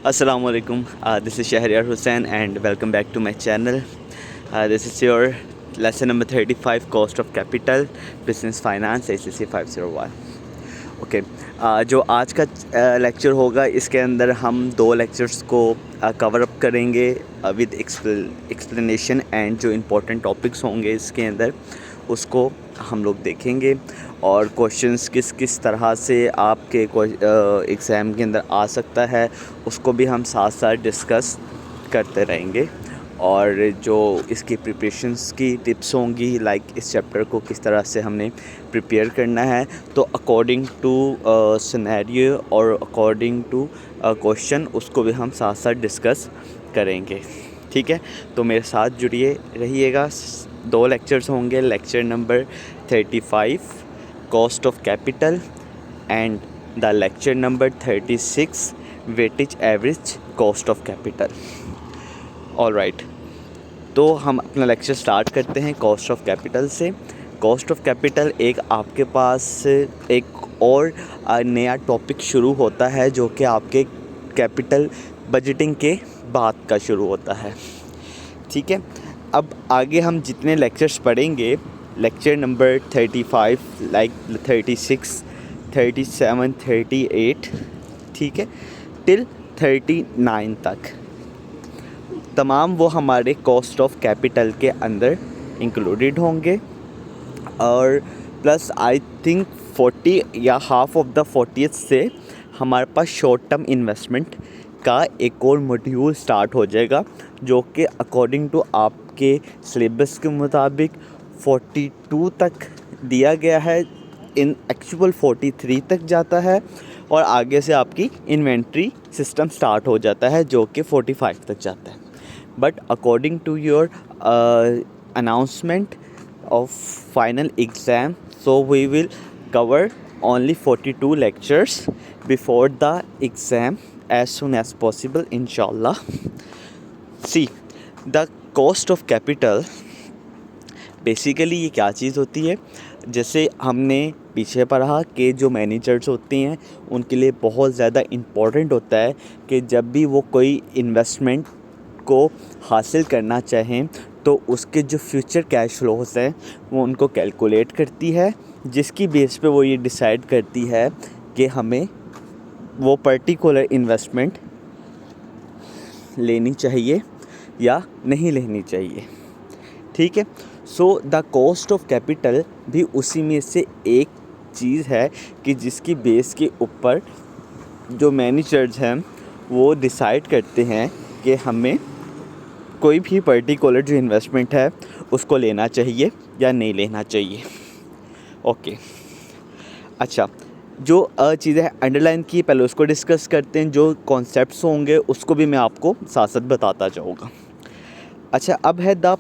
Assalamu alaikum. This is Shahryar Hussain and welcome back to my channel. This is your lesson number 35, Cost of Capital, Business Finance, ACC 501. Okay जो आज का lecture होगा इसके अंदर हम दो lectures को कवर अप करेंगे विद एक्सप्लेनेशन एंड जो इम्पोर्टेंट टॉपिक्स होंगे इसके अंदर उसको हम लोग देखेंगे और क्वेश्चंस किस किस तरह से आपके एग्ज़ाम के अंदर आ सकता है उसको भी हम साथ साथ डिस्कस करते रहेंगे। और जो इसकी प्रिपरेशंस की टिप्स होंगी लाइक इस चैप्टर को किस तरह से हमने प्रिपेयर करना है, तो अकॉर्डिंग टू सिनेरियो और अकॉर्डिंग टू क्वेश्चन उसको भी हम साथ साथ डिस्कस करेंगे। ठीक है, तो मेरे साथ जुड़िए रहिएगा। दो लेक्चर्स होंगे, lecture number 35 cost of capital and the lecture number 36 weightage average cost of capital. Alright, तो हम अपना लेक्चर स्टार्ट करते हैं कॉस्ट ऑफ कैपिटल से। कॉस्ट ऑफ कैपिटल एक आपके पास एक और नया टॉपिक शुरू होता है जो कि आपके कैपिटल बजटिंग के बाद का शुरू होता है। ठीक है, अब आगे हम जितने लेक्चर्स पढ़ेंगे, लेक्चर नंबर 35 लाइक 36, 37, 38, ठीक है, टिल 39 तक तमाम वो हमारे कॉस्ट ऑफ कैपिटल के अंदर इंक्लूडेड होंगे। और प्लस आई थिंक 40 या हाफ ऑफ द 40th से हमारे पास शॉर्ट टर्म इन्वेस्टमेंट का एक और मॉड्यूल स्टार्ट हो जाएगा जो कि अकॉर्डिंग टू आपके सिलेबस के मुताबिक 42 तक दिया गया है, इन एक्चुअल 43 तक जाता है और आगे से आपकी इन्वेंट्री सिस्टम स्टार्ट हो जाता है जो कि 45 तक जाता है। But according to your announcement of final exam, so we will cover only 42 lectures before the exam as soon as possible, inshallah. See, the cost of capital basically ये क्या चीज़ होती है, जैसे हमने पीछे पढ़ा कि जो मैनेजर्स होते हैं उनके लिए बहुत ज़्यादा इम्पोर्टेंट होता है कि जब भी वो कोई इन्वेस्टमेंट को हासिल करना चाहें तो उसके जो फ्यूचर कैश फ्लोज हैं वो उनको कैलकुलेट करती है, जिसकी बेस पे वो ये डिसाइड करती है कि हमें वो पर्टिकुलर इन्वेस्टमेंट लेनी चाहिए या नहीं लेनी चाहिए। ठीक है, so the cost of capital भी उसी में से एक चीज़ है कि जिसकी बेस के ऊपर जो मैनेजर्स हैं वो डिसाइड करते हैं कि हमें कोई भी पर्टिकुलर जो इन्वेस्टमेंट है उसको लेना चाहिए या नहीं लेना चाहिए। ओके, अच्छा, जो चीज़ें अंडरलाइन की पहले उसको डिस्कस करते हैं, जो कॉन्सेप्ट्स होंगे उसको भी मैं आपको साथ साथ बताता जाऊँगा। अच्छा, अब है the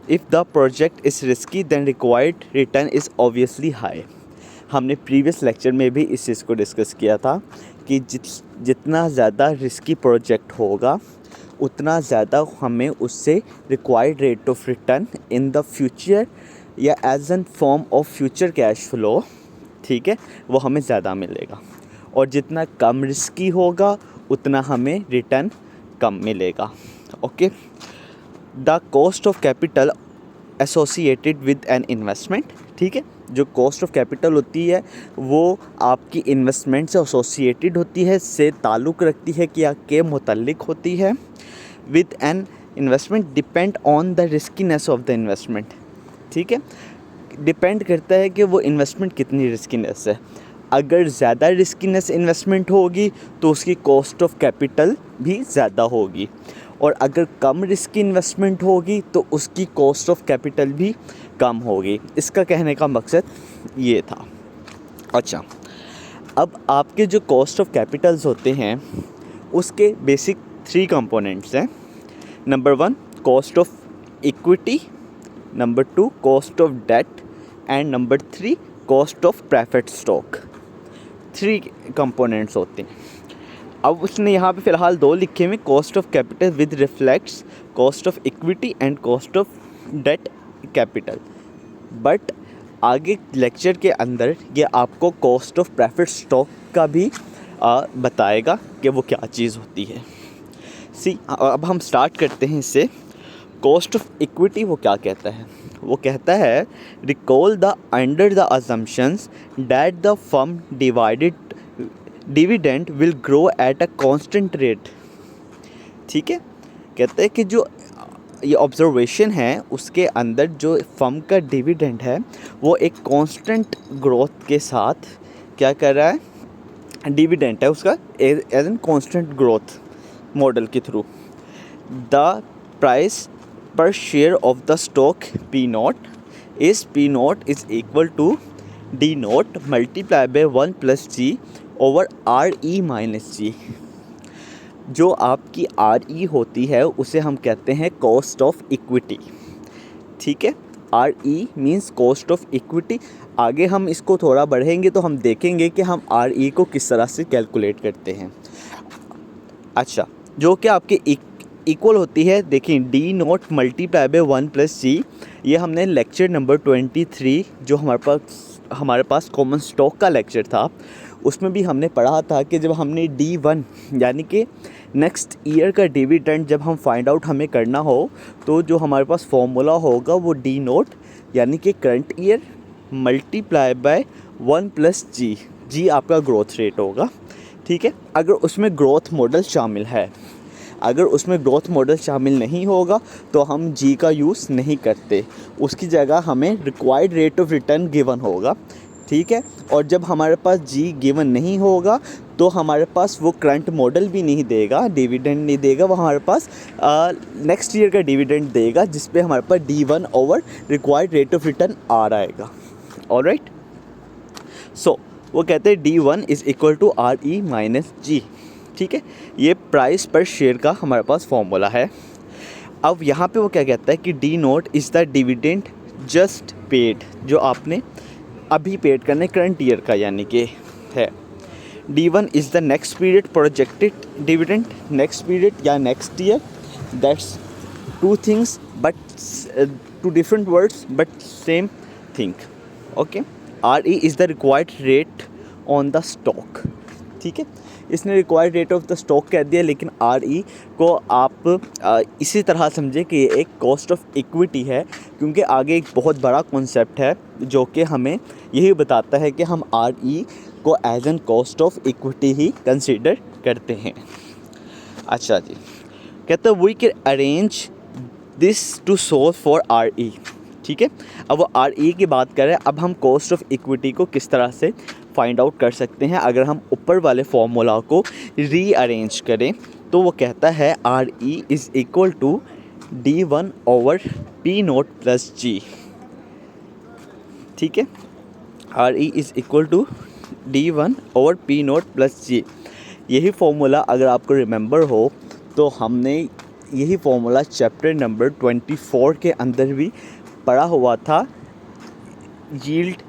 if the project is risky then required return is obviously high. हमने प्रीवियस लेक्चर में भी इस चीज़ को डिस्कस किया था कि जितना ज़्यादा रिस्की प्रोजेक्ट होगा उतना ज़्यादा हमें उससे required rate of return in the future या as an form of future cash flow, ठीक है, वो हमें ज़्यादा मिलेगा। और जितना कम रिस्की होगा उतना हमें रिटर्न कम मिलेगा। Okay, the cost of capital associated with an investment, ठीक है, जो कॉस्ट ऑफ कैपिटल होती है वो आपकी इन्वेस्टमेंट से एसोसिएटेड होती है, से ताल्लुक़ रखती है कि के मुतल्लिक होती है। With an investment depend on the riskiness of the investment, ठीक है, डिपेंड करता है कि वो इन्वेस्टमेंट कितनी रिस्कीनेस है। अगर ज़्यादा रिस्कीनेस इन्वेस्टमेंट होगी तो उसकी कॉस्ट ऑफ कैपिटल भी ज़्यादा होगी, और अगर कम रिस्की इन्वेस्टमेंट होगी तो उसकी कॉस्ट ऑफ कैपिटल भी कम होगी। इसका कहने का मकसद ये था। अच्छा, अब आपके जो कॉस्ट ऑफ कैपिटल्स होते हैं उसके बेसिक 3 कंपोनेंट्स हैं। Number 1 cost of equity, number 2 cost of debt and number 3 cost of preferred stock. 3 components होते हैं। अब उसने यहाँ पे फ़िलहाल 2 लिखे हुए, cost of capital with reflects cost of equity and cost of debt capital. But आगे लेक्चर के अंदर ये आपको कॉस्ट ऑफ प्रेफर्ड स्टॉक का भी बताएगा कि वो क्या चीज़ होती है। अब हम स्टार्ट करते हैं इससे। कॉस्ट ऑफ इक्विटी वो क्या कहता है? वो कहता है recall the under the assumptions that the firm dividend will grow at a constant rate. ठीक है, कहते हैं कि जो ये ऑब्जर्वेशन है उसके अंदर जो फर्म का डिविडेंड है वो एक कांस्टेंट ग्रोथ के साथ क्या कर रहा है, डिविडेंड है उसका as an constant growth model के थ्रू। The price per share of the stock P naught is equal to D naught multiplied by 1 plus G over RE minus G। जो आपकी RE होती है उसे हम कहते हैं कॉस्ट ऑफ इक्विटी। ठीक है, RE means cost of equity. आगे हम इसको थोड़ा बढ़ेंगे तो हम देखेंगे कि हम RE को किस तरह से कैलकुलेट करते हैं। अच्छा, जो कि आपके इक्वल होती है, देखिए D not multiply by 1 plus G. ये हमने लेक्चर नंबर 23 जो हमारे पास कॉमन स्टॉक का लेक्चर था उसमें भी हमने पढ़ा था कि जब हमने D1 यानी कि नेक्स्ट ईयर का डिविडेंड जब हम फाइंड आउट हमें करना हो तो जो हमारे पास फॉर्मूला होगा वो डी नॉट यानी कि current year multiply by 1 plus G. G आपका ग्रोथ रेट होगा। ठीक है, अगर उसमें ग्रोथ मॉडल शामिल है, अगर उसमें ग्रोथ मॉडल शामिल नहीं होगा तो हम जी का यूज़ नहीं करते, उसकी जगह हमें required rate of return given होगा। ठीक है, और जब हमारे पास जी गिवन नहीं होगा तो हमारे पास वो करंट मॉडल भी नहीं देगा, डिविडेंड नहीं देगा, वो हमारे पास नेक्स्ट ईयर का डिविडेंड देगा जिस पे हमारे पास D1 over required rate of return आ आएगा। ऑलराइट, सो वो कहते हैं D1 is equal to RE minus G. ठीक है, ये प्राइस पर शेयर का हमारे पास फॉर्मूला है। अब यहाँ पे वो क्या कहता है कि D naught is the dividend just paid, जो आपने अभी पेड करने करंट ईयर का यानी कि है। D1 is the next period projected dividend, next period या next year, that's two things but two different words but same thing. Okay, RE is the required rate on the stock. ठीक है, इसने required rate of the stock कह दिया, लेकिन RE को आप इसी तरह समझे कि ये एक कॉस्ट ऑफ इक्विटी है, क्योंकि आगे एक बहुत बड़ा कॉन्सेप्ट है जो कि हमें यही बताता है कि हम RE को as an cost of equity ही कंसीडर करते हैं। अच्छा जी, कहते हैं we can arrange this to solve for RE। ठीक है, अब वो RE की बात करें, अब हम कॉस्ट ऑफ इक्विटी को किस तरह से फाइंड आउट कर सकते हैं अगर हम ऊपर वाले फॉर्मूला को रीअरेंज करें। तो वो कहता है RE is equal to D1 over P naught plus G। ठीक है, RE is equal to D1 over P naught plus G। यही फॉर्मूला अगर आपको रिमेंबर हो तो हमने यही फॉर्मूला चैप्टर नंबर 24 के अंदर भी पढ़ा हुआ था। यील्ड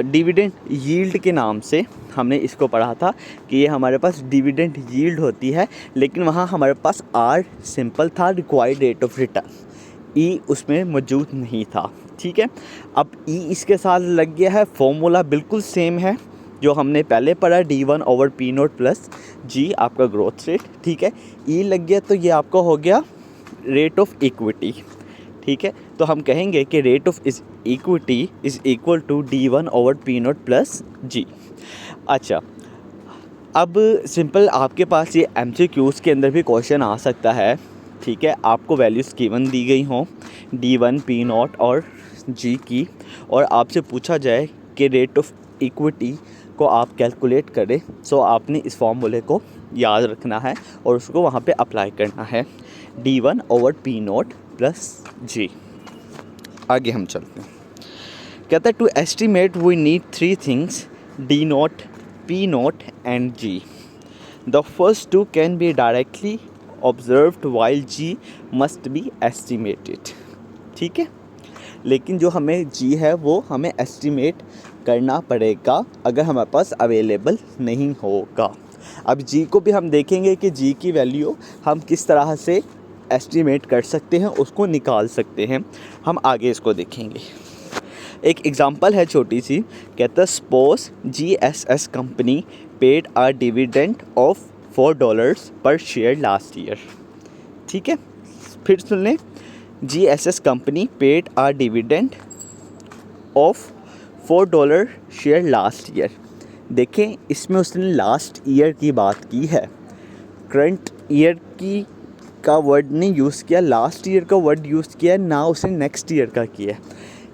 डिविडेंड यील्ड के नाम से हमने इसको पढ़ा था कि ये हमारे पास डिविडेंड यील्ड होती है, लेकिन वहाँ हमारे पास R सिंपल था, required rate of return, E उसमें मौजूद नहीं था। ठीक है, अब E इसके साथ लग गया है, फॉर्मूला बिल्कुल सेम है जो हमने पहले पढ़ा, D1 over P naught plus G आपका ग्रोथ रेट। ठीक है, E लग गया तो ये आपका हो गया रेट ऑफ इक्विटी। ठीक है, तो हम कहेंगे कि rate of equity is equal to D1 over P naught plus G। अच्छा, अब सिंपल आपके पास ये MCQs के अंदर भी क्वेश्चन आ सकता है। ठीक है, आपको वैल्यूज़ गिवन दी गई हों D1 P नोट और G की, और आपसे पूछा जाए कि रेट ऑफ इक्विटी को आप कैलकुलेट करें, सो आपने इस फॉर्मूले को याद रखना है और उसको वहाँ पे अप्लाई करना है, D1 over P naught plus G। आगे हम चलते हैं, कहता है to estimate we need 3 things D naught P naught and G। The first two can be directly observed while G must be estimated. ठीक है, लेकिन जो हमें G है वो हमें एस्टिमेट करना पड़ेगा अगर हमारे पास अवेलेबल नहीं होगा। अब G को भी हम देखेंगे कि G की वैल्यू हम किस तरह से एस्टिमेट कर सकते हैं, उसको निकाल सकते हैं। हम आगे इसको देखेंगे। एक एग्ज़ाम्पल है छोटी सी, कहता है suppose GSS company paid a dividend of $4 पर शेयर लास्ट ईयर। ठीक है, फिर सुन लें, GSS company paid a dividend of $4 share last year. देखें, इसमें उसने लास्ट ईयर की बात की है, करंट ईयर की का वर्ड नहीं यूज़ किया, लास्ट ईयर का वर्ड यूज़ किया, ना उसने नेक्स्ट ईयर का किया।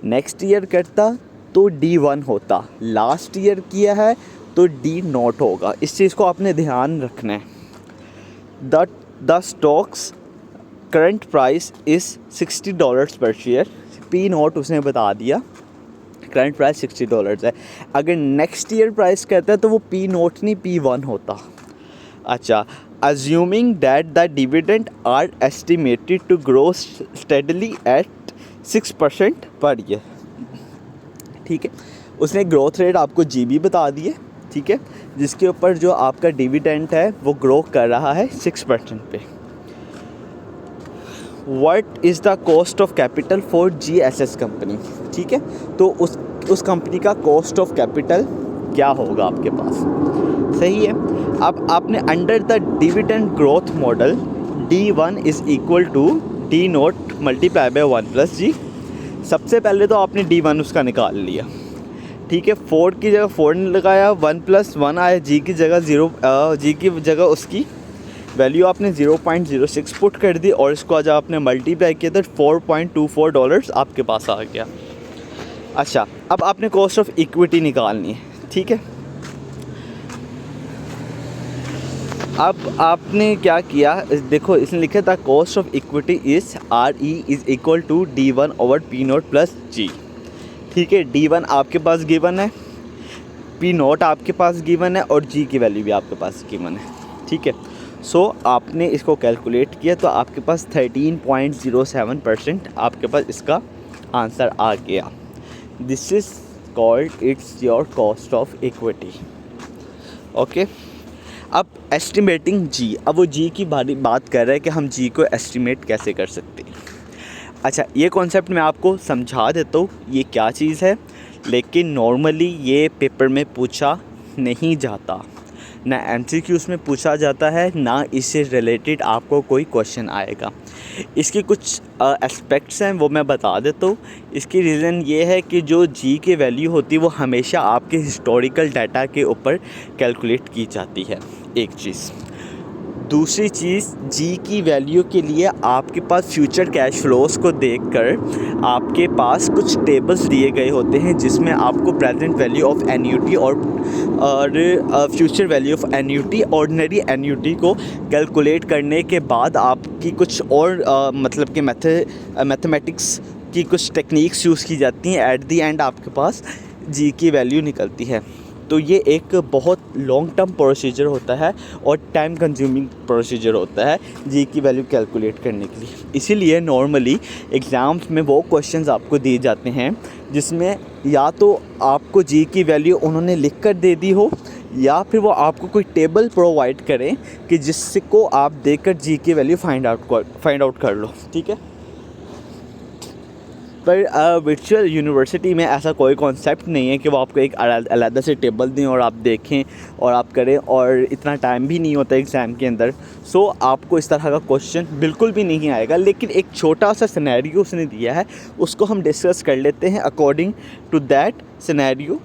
नेक्स्ट ईयर करता तो D1 होता, लास्ट ईयर किया है तो D0 होगा। इस चीज़ को आपने ध्यान रखना है। The stocks current price is $60 पर शेयर, P0 उसने बता दिया, करंट प्राइस $60 है। अगर नेक्स्ट ईयर प्राइस कहता है तो वो P0 नहीं P1 होता। अच्छा, assuming that the dividend are estimated to grow steadily at 6% per year। ठीक है, उसने ग्रोथ रेट आपको GB बता दी है। ठीक है, जिसके ऊपर जो आपका डिविडेंड है वो ग्रो कर रहा है 6% पे। What is the cost of capital for GSS company? ठीक है, तो उस कंपनी का कॉस्ट ऑफ कैपिटल क्या होगा आपके पास? सही है। अब आपने under the dividend growth model D1 is equal to D0 multiply by 1+G। सबसे पहले तो आपने D1 उसका निकाल लिया। ठीक है, 4 की जगह 4 लगाया, 1+1 आया, G की जगह 0, G की जगह उसकी वैल्यू आपने 0.06 पुट कर दी और इसको आज आपने मल्टीप्लाई किया तो $4.24 आपके पास आ गया। अच्छा, अब आपने कॉस्ट ऑफ इक्विटी निकालनी है। ठीक है, अब आपने क्या किया, देखो इसने लिखा था cost of equity is RE is equal to D1 over P0 plus G। ठीक है, D1 आपके पास गिवन है, P0 आपके पास गिवन है और G की वैल्यू भी आपके पास गिवन है। ठीक है, सो आपने इसको कैलकुलेट किया तो आपके पास 13.07% आपके पास इसका आंसर आ गया। This is called its your cost of equity. Okay, अब एस्टिमेटिंग G, अब वो G की बात कर रहा है कि हम G को एस्टिमेट कैसे कर सकते हैं। अच्छा, ये कॉन्सेप्ट मैं आपको समझा देता हूँ ये क्या चीज़ है, लेकिन नॉर्मली ये पेपर में पूछा नहीं जाता, ना MCQs में पूछा जाता है, ना इससे रिलेटेड आपको कोई क्वेश्चन आएगा। इसके कुछ एस्पेक्ट्स हैं वो मैं बता देता हूँ। इसकी रीज़न ये है कि जो G की वैल्यू होती है वो हमेशा आपके हिस्टोरिकल डाटा के ऊपर कैलकुलेट की जाती है, एक चीज़। दूसरी चीज़, G की वैल्यू के लिए आपके पास फ्यूचर कैश फ्लोस को देखकर आपके पास कुछ टेबल्स दिए गए होते हैं जिसमें आपको प्रेजेंट वैल्यू ऑफ एन्युटी और future value of annuity, ordinary annuity को कैलकुलेट करने के बाद आपकी कुछ और मतलब कि मैथमेटिक्स की कुछ टेक्निक्स यूज़ की जाती हैं। एट दी एंड आपके पास G की वैल्यू निकलती है। तो ये एक बहुत लॉन्ग टर्म प्रोसीजर होता है और टाइम कंज्यूमिंग प्रोसीजर होता है G की वैल्यू कैलकुलेट करने के लिए। इसीलिए नॉर्मली एग्ज़ाम्स में वो क्वेश्चंस आपको दिए जाते हैं जिसमें या तो आपको G की वैल्यू उन्होंने लिख कर दे दी हो या फिर वो आपको कोई टेबल प्रोवाइड करें कि जिसको आप देखकर G की वैल्यू फाइंड आउट कर लो। ठीक है, पर वर्चुअल यूनिवर्सिटी में ऐसा कोई कॉन्सेप्ट नहीं है कि वो आपको एक अलग से टेबल दें और आप देखें और आप करें, और इतना टाइम भी नहीं होता एग्ज़ाम के अंदर। सो आपको इस तरह का क्वेश्चन बिल्कुल भी नहीं आएगा, लेकिन एक छोटा सा सिनेरियो उसने दिया है, उसको हम डिस्कस कर लेते हैं। अकॉर्डिंग टू दैट सिनेरियो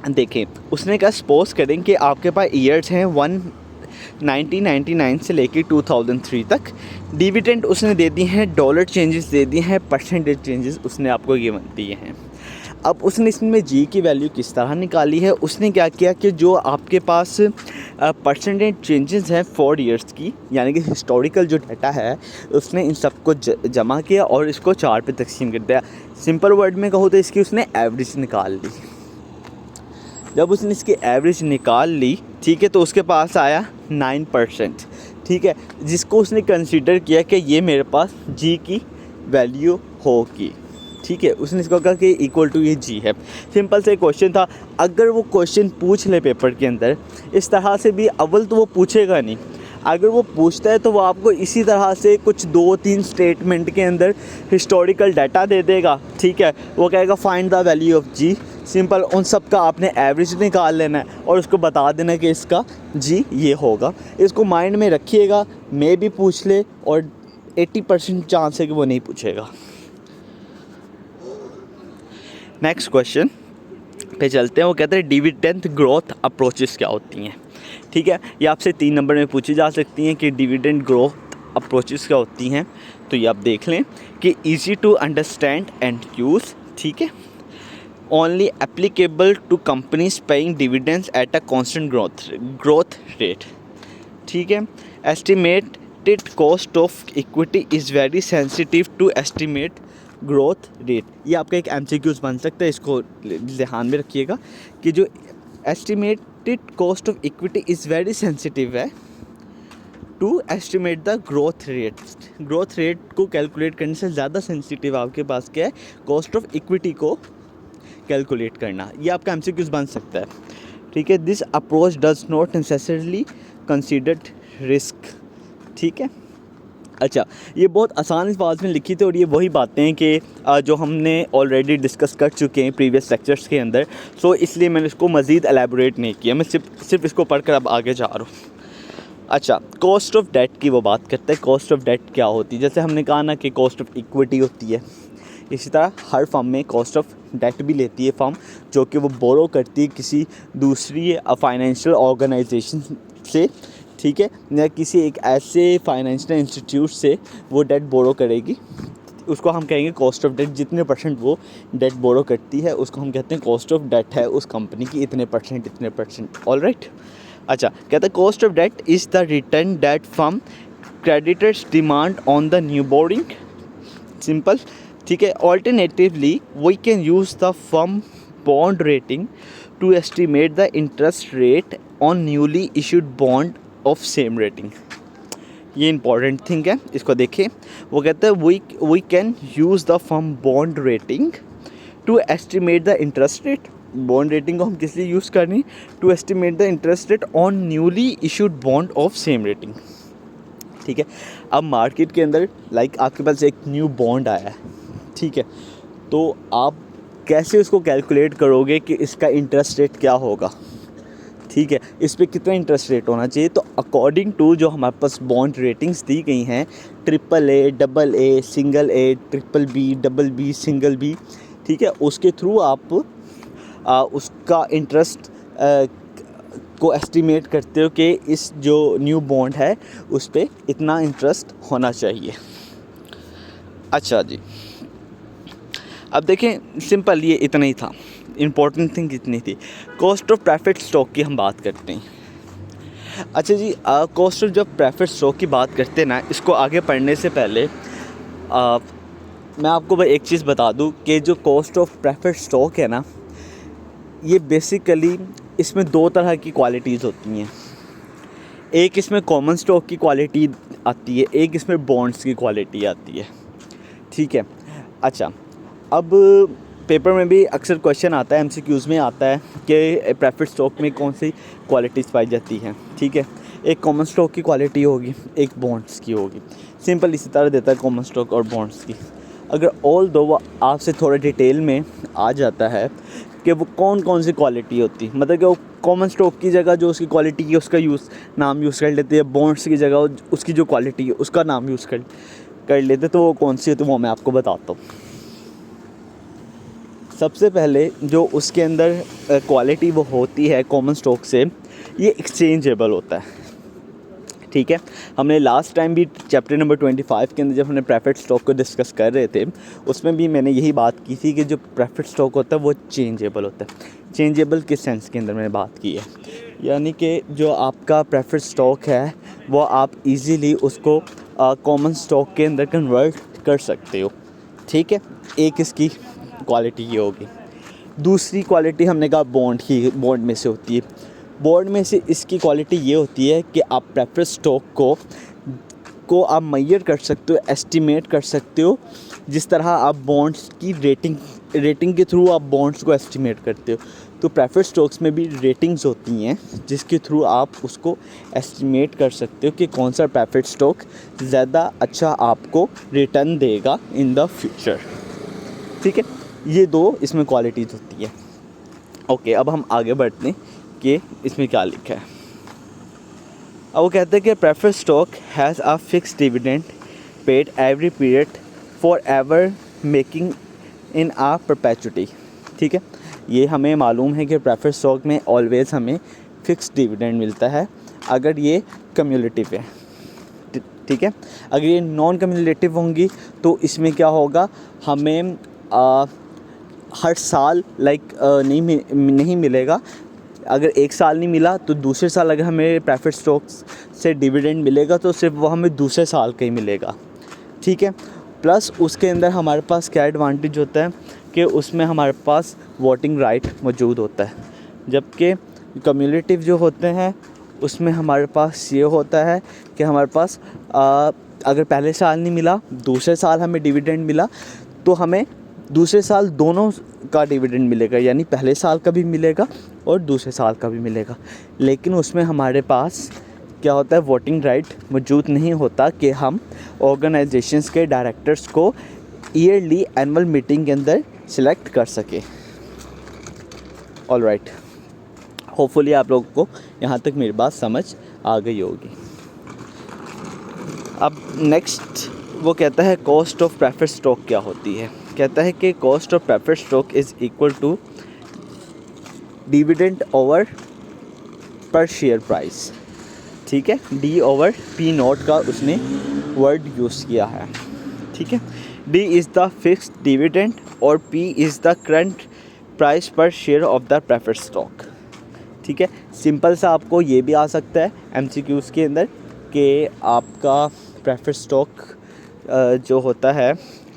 देखें, उसने कहा सपोज करें कि आपके पास ईयर्स हैं 1999 से लेकर 2003 तक। डिविडेंड उसने दे दी हैं, डॉलर चेंजेस दे दिए हैं, परसेंटेज चेंजेस उसने आपको गिवन दिए हैं। अब उसने इसमें G की वैल्यू किस तरह निकाली है, उसने क्या किया कि जो आपके पास परसेंटेज चेंजेस हैं 4 ईयर्स की, यानी कि हिस्टोरिकल जो डाटा है, उसने इन सबको जमा किया और इसको 4 पे तकसीम कर दिया। सिंपल वर्ड में कहो तो इसकी उसने एवरेज निकाल ली। जब उसने इसकी एवरेज निकाल ली, ठीक है, तो उसके पास आया 9%। ठीक है, जिसको उसने कंसीडर किया कि ये मेरे पास G की वैल्यू होगी। ठीक है, उसने इसको कहा कि इक्वल टू ये G है। सिंपल से क्वेश्चन था। अगर वो क्वेश्चन पूछ ले पेपर के अंदर इस तरह से भी, अव्वल तो वो पूछेगा नहीं, अगर वो पूछता है तो वो आपको इसी तरह से कुछ 2-3 स्टेटमेंट के अंदर हिस्टोरिकल डाटा दे देगा। ठीक है, वो कहेगा find the value of G, simple उन सब का आपने एवरेज निकाल लेना है और उसको बता देना कि इसका जी ये होगा। इसको माइंड में रखिएगा, मे भी पूछ ले और 80% चांस है कि वो नहीं पूछेगा। नेक्स्ट क्वेश्चन पे चलते हैं। वो कहते हैं डिविडेंड ग्रोथ अप्रोचेस क्या होती हैं। ठीक है, ये आपसे 3 नंबर में पूछी जा सकती हैं कि डिविडेंड ग्रोथ अप्रोचेस क्या होती हैं। तो ये आप देख लें कि easy to understand and use, ठीक है, only applicable to companies paying dividends at a constant growth rate, ठीक है। Estimated cost of equity is very sensitive to estimate growth rate. ये आपका एक MCQs बन सकता है, इसको ध्यान में रखिएगा कि जो estimated cost of equity is very sensitive है to estimate the growth rate. ग्रोथ रेट को कैलकुलेट करने से ज़्यादा सेंसिटिव आपके पास क्या है, कॉस्ट ऑफ इक्विटी को कैलकुलेट करना। ये आपका MCQs बन सकता है, ठीक है। This approach does not necessarily considered risk, ठीक है। अच्छा, ये बहुत आसान अल्फाज में लिखी थी और ये वही बातें हैं कि जो हमने ऑलरेडी डिस्कस कर चुके हैं प्रीवियस लेक्चर्स के अंदर, सो इसलिए मैंने इसको मज़ीद एलैबोरेट नहीं किया, मैं सिर्फ इसको पढ़कर अब आगे जा रहा हूँ। अच्छा, कॉस्ट ऑफ डेट की वो बात करते हैं। कॉस्ट ऑफ डेट क्या होती है, जैसे हमने कहा ना कि कॉस्ट ऑफ इक्विटी होती है, इसी तरह हर फर्म में कॉस्ट ऑफ डेट भी लेती है फर्म, जो कि वो बोरो करती है किसी दूसरी फाइनेंशियल ऑर्गेनाइजेशन से, ठीक है, या किसी एक ऐसे फाइनेंशियल इंस्टीट्यूट से वो डेट बोरो करेगी, उसको हम कहेंगे कॉस्ट ऑफ डेट। जितने % वो डेट बोरो करती है उसको हम कहते हैं कॉस्ट ऑफ डेट है उस कंपनी की, इतने %। ऑलराइट। अच्छा, कहते हैं cost of debt is the return debt from creditors demand on the new borrowing, simple, ठीक है। Alternatively we can use the firm bond rating to estimate the interest rate on newly issued bond of same rating. ये important thing है, इसको देखें। वो कहते हैं we can use the firm bond rating to estimate the interest rate. Bond rating को हम किस लिए यूज़ कर रहे हैं, to estimate the interest rate on newly issued bond of same rating, ठीक है। अब मार्केट के अंदर आपके पास एक न्यू बॉन्ड आया है, ठीक है, तो आप कैसे उसको कैलकुलेट करोगे कि इसका इंटरेस्ट रेट क्या होगा, ठीक है, इस पर कितना इंटरेस्ट रेट होना चाहिए। तो अकॉर्डिंग टू जो हमारे पास बॉन्ड रेटिंग्स दी गई हैं, AAA, AA, single A, BBB, BB, single B, ठीक है, उसके थ्रू आप उसका इंटरेस्ट को एस्टिमेट करते हो कि इस जो न्यू बॉन्ड है उस पर इतना इंटरेस्ट होना चाहिए। अच्छा जी, अब देखें, सिंपल ये इतना ही था, इम्पॉर्टेंट थिंग इतनी थी। कॉस्ट ऑफ प्रेफर्ड स्टॉक की हम बात करते हैं। अच्छा जी, कॉस्ट ऑफ जब प्रेफर्ड स्टॉक की बात करते हैं ना, इसको आगे पढ़ने से पहले मैं आपको भाई एक चीज़ बता दूं कि जो कॉस्ट ऑफ प्रेफर्ड स्टॉक है ना, ये बेसिकली इसमें 2 तरह की क्वालिटीज़ होती हैं। एक इसमें कॉमन स्टॉक की क्वालिटी आती है, एक इसमें बॉन्ड्स की क्वालिटी आती है, ठीक है। अच्छा, अब पेपर में भी अक्सर क्वेश्चन आता है, MCQs में आता है कि प्रेफर्ड स्टॉक में कौन सी क्वालिटीज़ पाई जाती हैं, ठीक है। एक कॉमन स्टॉक की क्वालिटी होगी, एक बॉन्ड्स की होगी। सिंपल इसी तरह देता है कॉमन स्टॉक और बॉन्ड्स की। अगर ऑल दो आपसे थोड़ा डिटेल में आ जाता है कि वो कौन कौन सी क्वालिटी होती है, मतलब कि वो कॉमन स्टॉक की जगह जो उसकी क्वालिटी है उसका नाम यूज़ कर लेते हैं, बॉन्ड्स की जगह उसकी जो क्वालिटी है उसका नाम यूज़ कर लेते, तो वो कौन सी है, तो वो मैं आपको बताता हूँ। सबसे पहले जो उसके अंदर क्वालिटी वो होती है कॉमन स्टॉक से, ये एक्सचेंजेबल होता है, ठीक है। हमने लास्ट टाइम भी चैप्टर नंबर 25 के अंदर जब हमने प्रेफर्ड स्टॉक को डिस्कस कर रहे थे, उसमें भी मैंने यही बात की थी कि जो प्रेफर्ड स्टॉक होता है वो चेंजेबल होता है। चेंजेबल किस सेंस के अंदर मैंने बात की है, यानी कि जो आपका प्रेफर्ड स्टॉक है वो आप इजीली उसको कॉमन स्टॉक के अंदर कन्वर्ट कर सकते हो, ठीक है। एक इसकी क्वालिटी ये होगी। दूसरी क्वालिटी हमने कहा बॉन्ड में से होती है। बॉन्ड में से इसकी क्वालिटी ये होती है कि आप प्रेफर्ड स्टॉक को आप मेजर कर सकते हो, एस्टिमेट कर सकते हो, जिस तरह आप बॉन्ड्स की रेटिंग के थ्रू आप बॉन्ड्स को एस्टिमेट करते हो। तो प्रेफर्ड स्टॉक्स में भी रेटिंग्स होती हैं जिसके थ्रू आप उसको एस्टिमेट कर सकते हो कि कौन सा प्रेफर्ड स्टॉक ज़्यादा अच्छा आपको रिटर्न देगा इन द फ्यूचर, ठीक है। ये 2 इसमें क्वालिटीज़ होती है। ओके, अब हम आगे बढ़ते हैं कि इसमें क्या लिखा है। अब वो कहते हैं कि preferred stock has a fixed dividend paid every period for ever making in a perpetuity. ठीक है, ये हमें मालूम है कि प्रेफर्ड स्टॉक में ऑलवेज़ हमें फिक्स्ड डिविडेंड मिलता है अगर ये कम्युलेटिव है। ठीक है, अगर ये नॉन कम्युलेटिव होंगी तो इसमें क्या होगा, हमें हर साल नहीं मिलेगा। अगर एक साल नहीं मिला तो दूसरे साल अगर हमें प्रेफर्ड स्टॉक्स से डिविडेंड मिलेगा तो सिर्फ वो हमें दूसरे साल का ही मिलेगा। ठीक है, प्लस उसके अंदर हमारे पास क्या एडवांटेज होता है कि उसमें हमारे पास वोटिंग राइट मौजूद होता है, जबकि कम्युलेटिव जो होते हैं उसमें हमारे पास ये होता है कि हमारे पास अगर पहले साल नहीं मिला, दूसरे साल हमें डिविडेंड मिला तो हमें दूसरे साल दोनों का डिविडेंड मिलेगा, यानी पहले साल का भी मिलेगा और दूसरे साल का भी मिलेगा। लेकिन उसमें हमारे पास क्या होता है, वोटिंग राइट मौजूद नहीं होता कि हम ऑर्गेनाइजेशंस के डायरेक्टर्स को ईयरली एनुअल मीटिंग के अंदर सिलेक्ट कर सके। ऑल राइट, होपफुली आप लोगों को यहाँ तक मेरी बात समझ आ गई होगी। अब नेक्स्ट वो कहता है कॉस्ट ऑफ प्रेफर्ड स्टॉक क्या होती है। कहता है कि cost of preferred stock is equal to dividend over per share price. ठीक है, डी ओवर पी नॉट का उसने वर्ड यूज़ किया है। ठीक है, D is the fixed dividend और P is the current price per share of the preferred stock. ठीक है, सिंपल सा आपको ये भी आ सकता है एमसीक्यूज़ के अंदर कि आपका प्रेफर्ड स्टॉक जो होता है,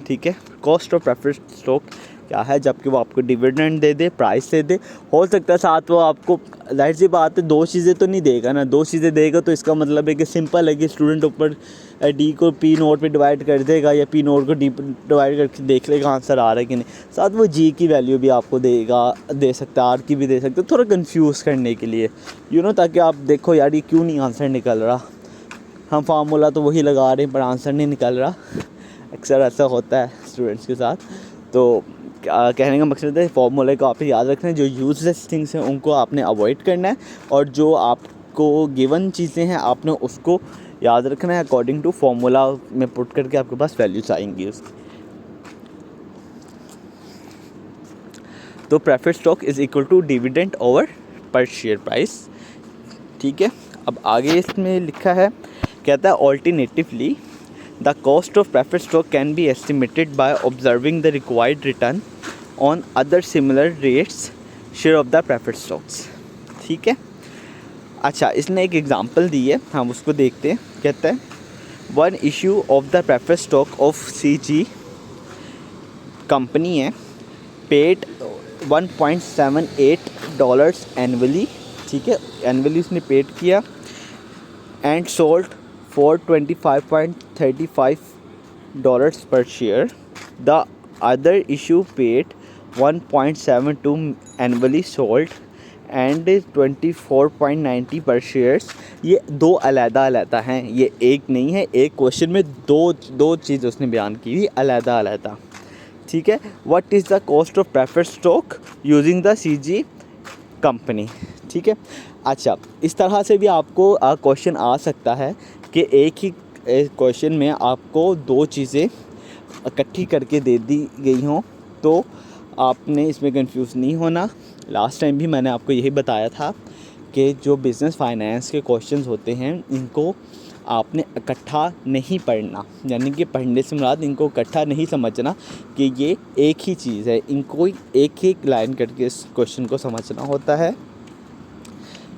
ठीक है, कॉस्ट ऑफ प्रेफर्ड स्टॉक क्या है, जबकि वो आपको डिविडेंड दे दे, प्राइस दे दे। हो सकता है साथ वो आपको, जाहिर सी बात है, दो चीज़ें तो नहीं देगा ना। दो चीज़ें देगा तो इसका मतलब है कि सिंपल है कि स्टूडेंट ऊपर डी को पी नोट पे डिवाइड कर देगा या पी नोट को डी डिवाइड करके देख लेगा आंसर आ रहा है कि नहीं। साथ वो जी की वैल्यू भी आपको दे सकता है, आर की भी दे सकता है, थोड़ा कंफ्यूज करने के लिए, ताकि आप देखो यार ये क्यों नहीं आंसर निकल रहा, हम फार्मूला तो वही लगा रहे हैं पर आंसर नहीं निकल रहा। अक्सर ऐसा होता है स्टूडेंट्स के साथ। तो कहने का मकसद है फार्मूले को आप याद रखना है, जो यूजलेस थिंग्स हैं उनको आपने अवॉइड करना है और जो आपको गिवन चीज़ें हैं आपने उसको याद रखना है अकॉर्डिंग टू फार्मूला में पुट करके आपके पास वैल्यूज आएंगी उसकी। तो preferred stock is equal to dividend over per share price. ठीक है, अब आगे इसमें लिखा है, कहता है alternatively the cost of preferred stock can be estimated by observing the required return on other similar rates share of the preferred stocks. ठीक है, अच्छा, इसने एक एग्जांपल दी है, हम उसको देखते हैं। कहता है one issue of the preferred stock of CG company है पेड $1.78 एनुअली। ठीक है, एनुअली उसने पेड किया एंड सोल्ड फॉर $25.35 पर share. The other issue paid 1.72 annually sold and 24.90 पर शेयर्स। ये दो अलग-अलग हैं, ये एक नहीं है। एक क्वेश्चन में दो चीज़ उसने बयान की हुई अलग-अलग। ठीक है, what is the cost of preferred stock using the CG company. ठीक है, अच्छा, इस तरह से भी आपको क्वेश्चन आ सकता है कि एक ही क्वेश्चन में आपको दो चीज़ें इकट्ठी करके दे दी गई हों, तो आपने इसमें कंफ्यूज नहीं होना। लास्ट टाइम भी मैंने आपको यही बताया था कि जो बिज़नेस फाइनेंस के क्वेश्चंस होते हैं इनको आपने इकट्ठा नहीं पढ़ना, यानी कि पढ़ने से मुराद इनको इकट्ठा नहीं समझना कि ये एक ही चीज़ है। इनको एक एक लाइन करके इस क्वेश्चन को समझना होता है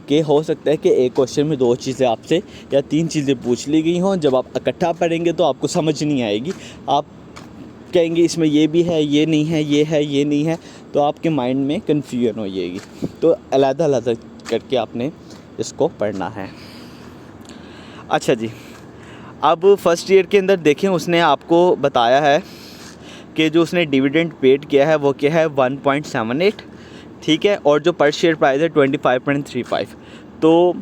कि हो सकता है कि एक क्वेश्चन में दो चीज़ें आपसे या तीन चीज़ें पूछ ली गई हों। जब आप इकट्ठा पढ़ेंगे तो आपको समझ नहीं आएगी, आप कहेंगे इसमें ये भी है, ये नहीं है, ये है, ये नहीं है, तो आपके माइंड में कन्फ्यूजन हो जाएगी। तो अलग-अलग करके आपने इसको पढ़ना है। अच्छा जी, अब फर्स्ट ईयर के अंदर देखें, उसने आपको बताया है कि जो उसने डिविडेंड पेड किया है वो क्या है 1.78। ठीक है, और जो पर शेयर प्राइस है 25.35। तो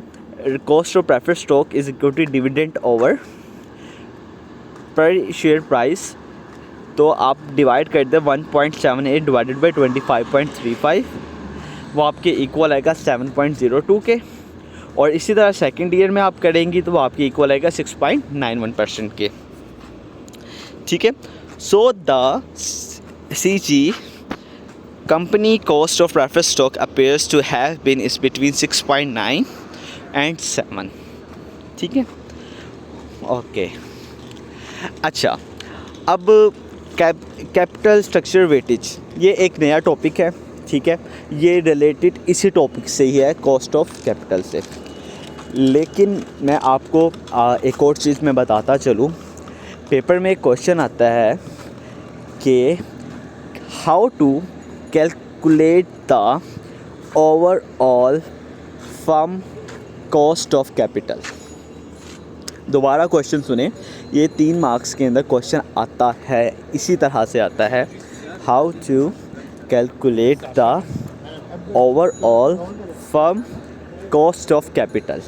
cost of preferred stock is equal to dividend over per share price. तो आप डिवाइड कर दें 1.78 डिवाइडेड बाई 25.35। वो आपके इक्वल आएगा 7.02 के, और इसी तरह सेकेंड ईयर में आप करेंगी तो वो आपके इक्वल आएगा 6.91% के। ठीक है, so the CG company cost of preferred stock appears to have been is between 6.9 and 7। ठीक है, ओके। अच्छा, अब कैपिटल स्ट्रक्चर वेटेज, ये एक नया टॉपिक है। ठीक है, ये रिलेटेड इसी टॉपिक से ही है, कॉस्ट ऑफ कैपिटल से। लेकिन मैं आपको एक और चीज़ मैं बताता चलूँ। पेपर में एक क्वेश्चन आता है कि how to calculate the overall firm cost of capital. दोबारा क्वेश्चन सुने, ये 3 मार्क्स के अंदर क्वेश्चन आता है, इसी तरह से आता है, how to calculate the overall firm cost of capital.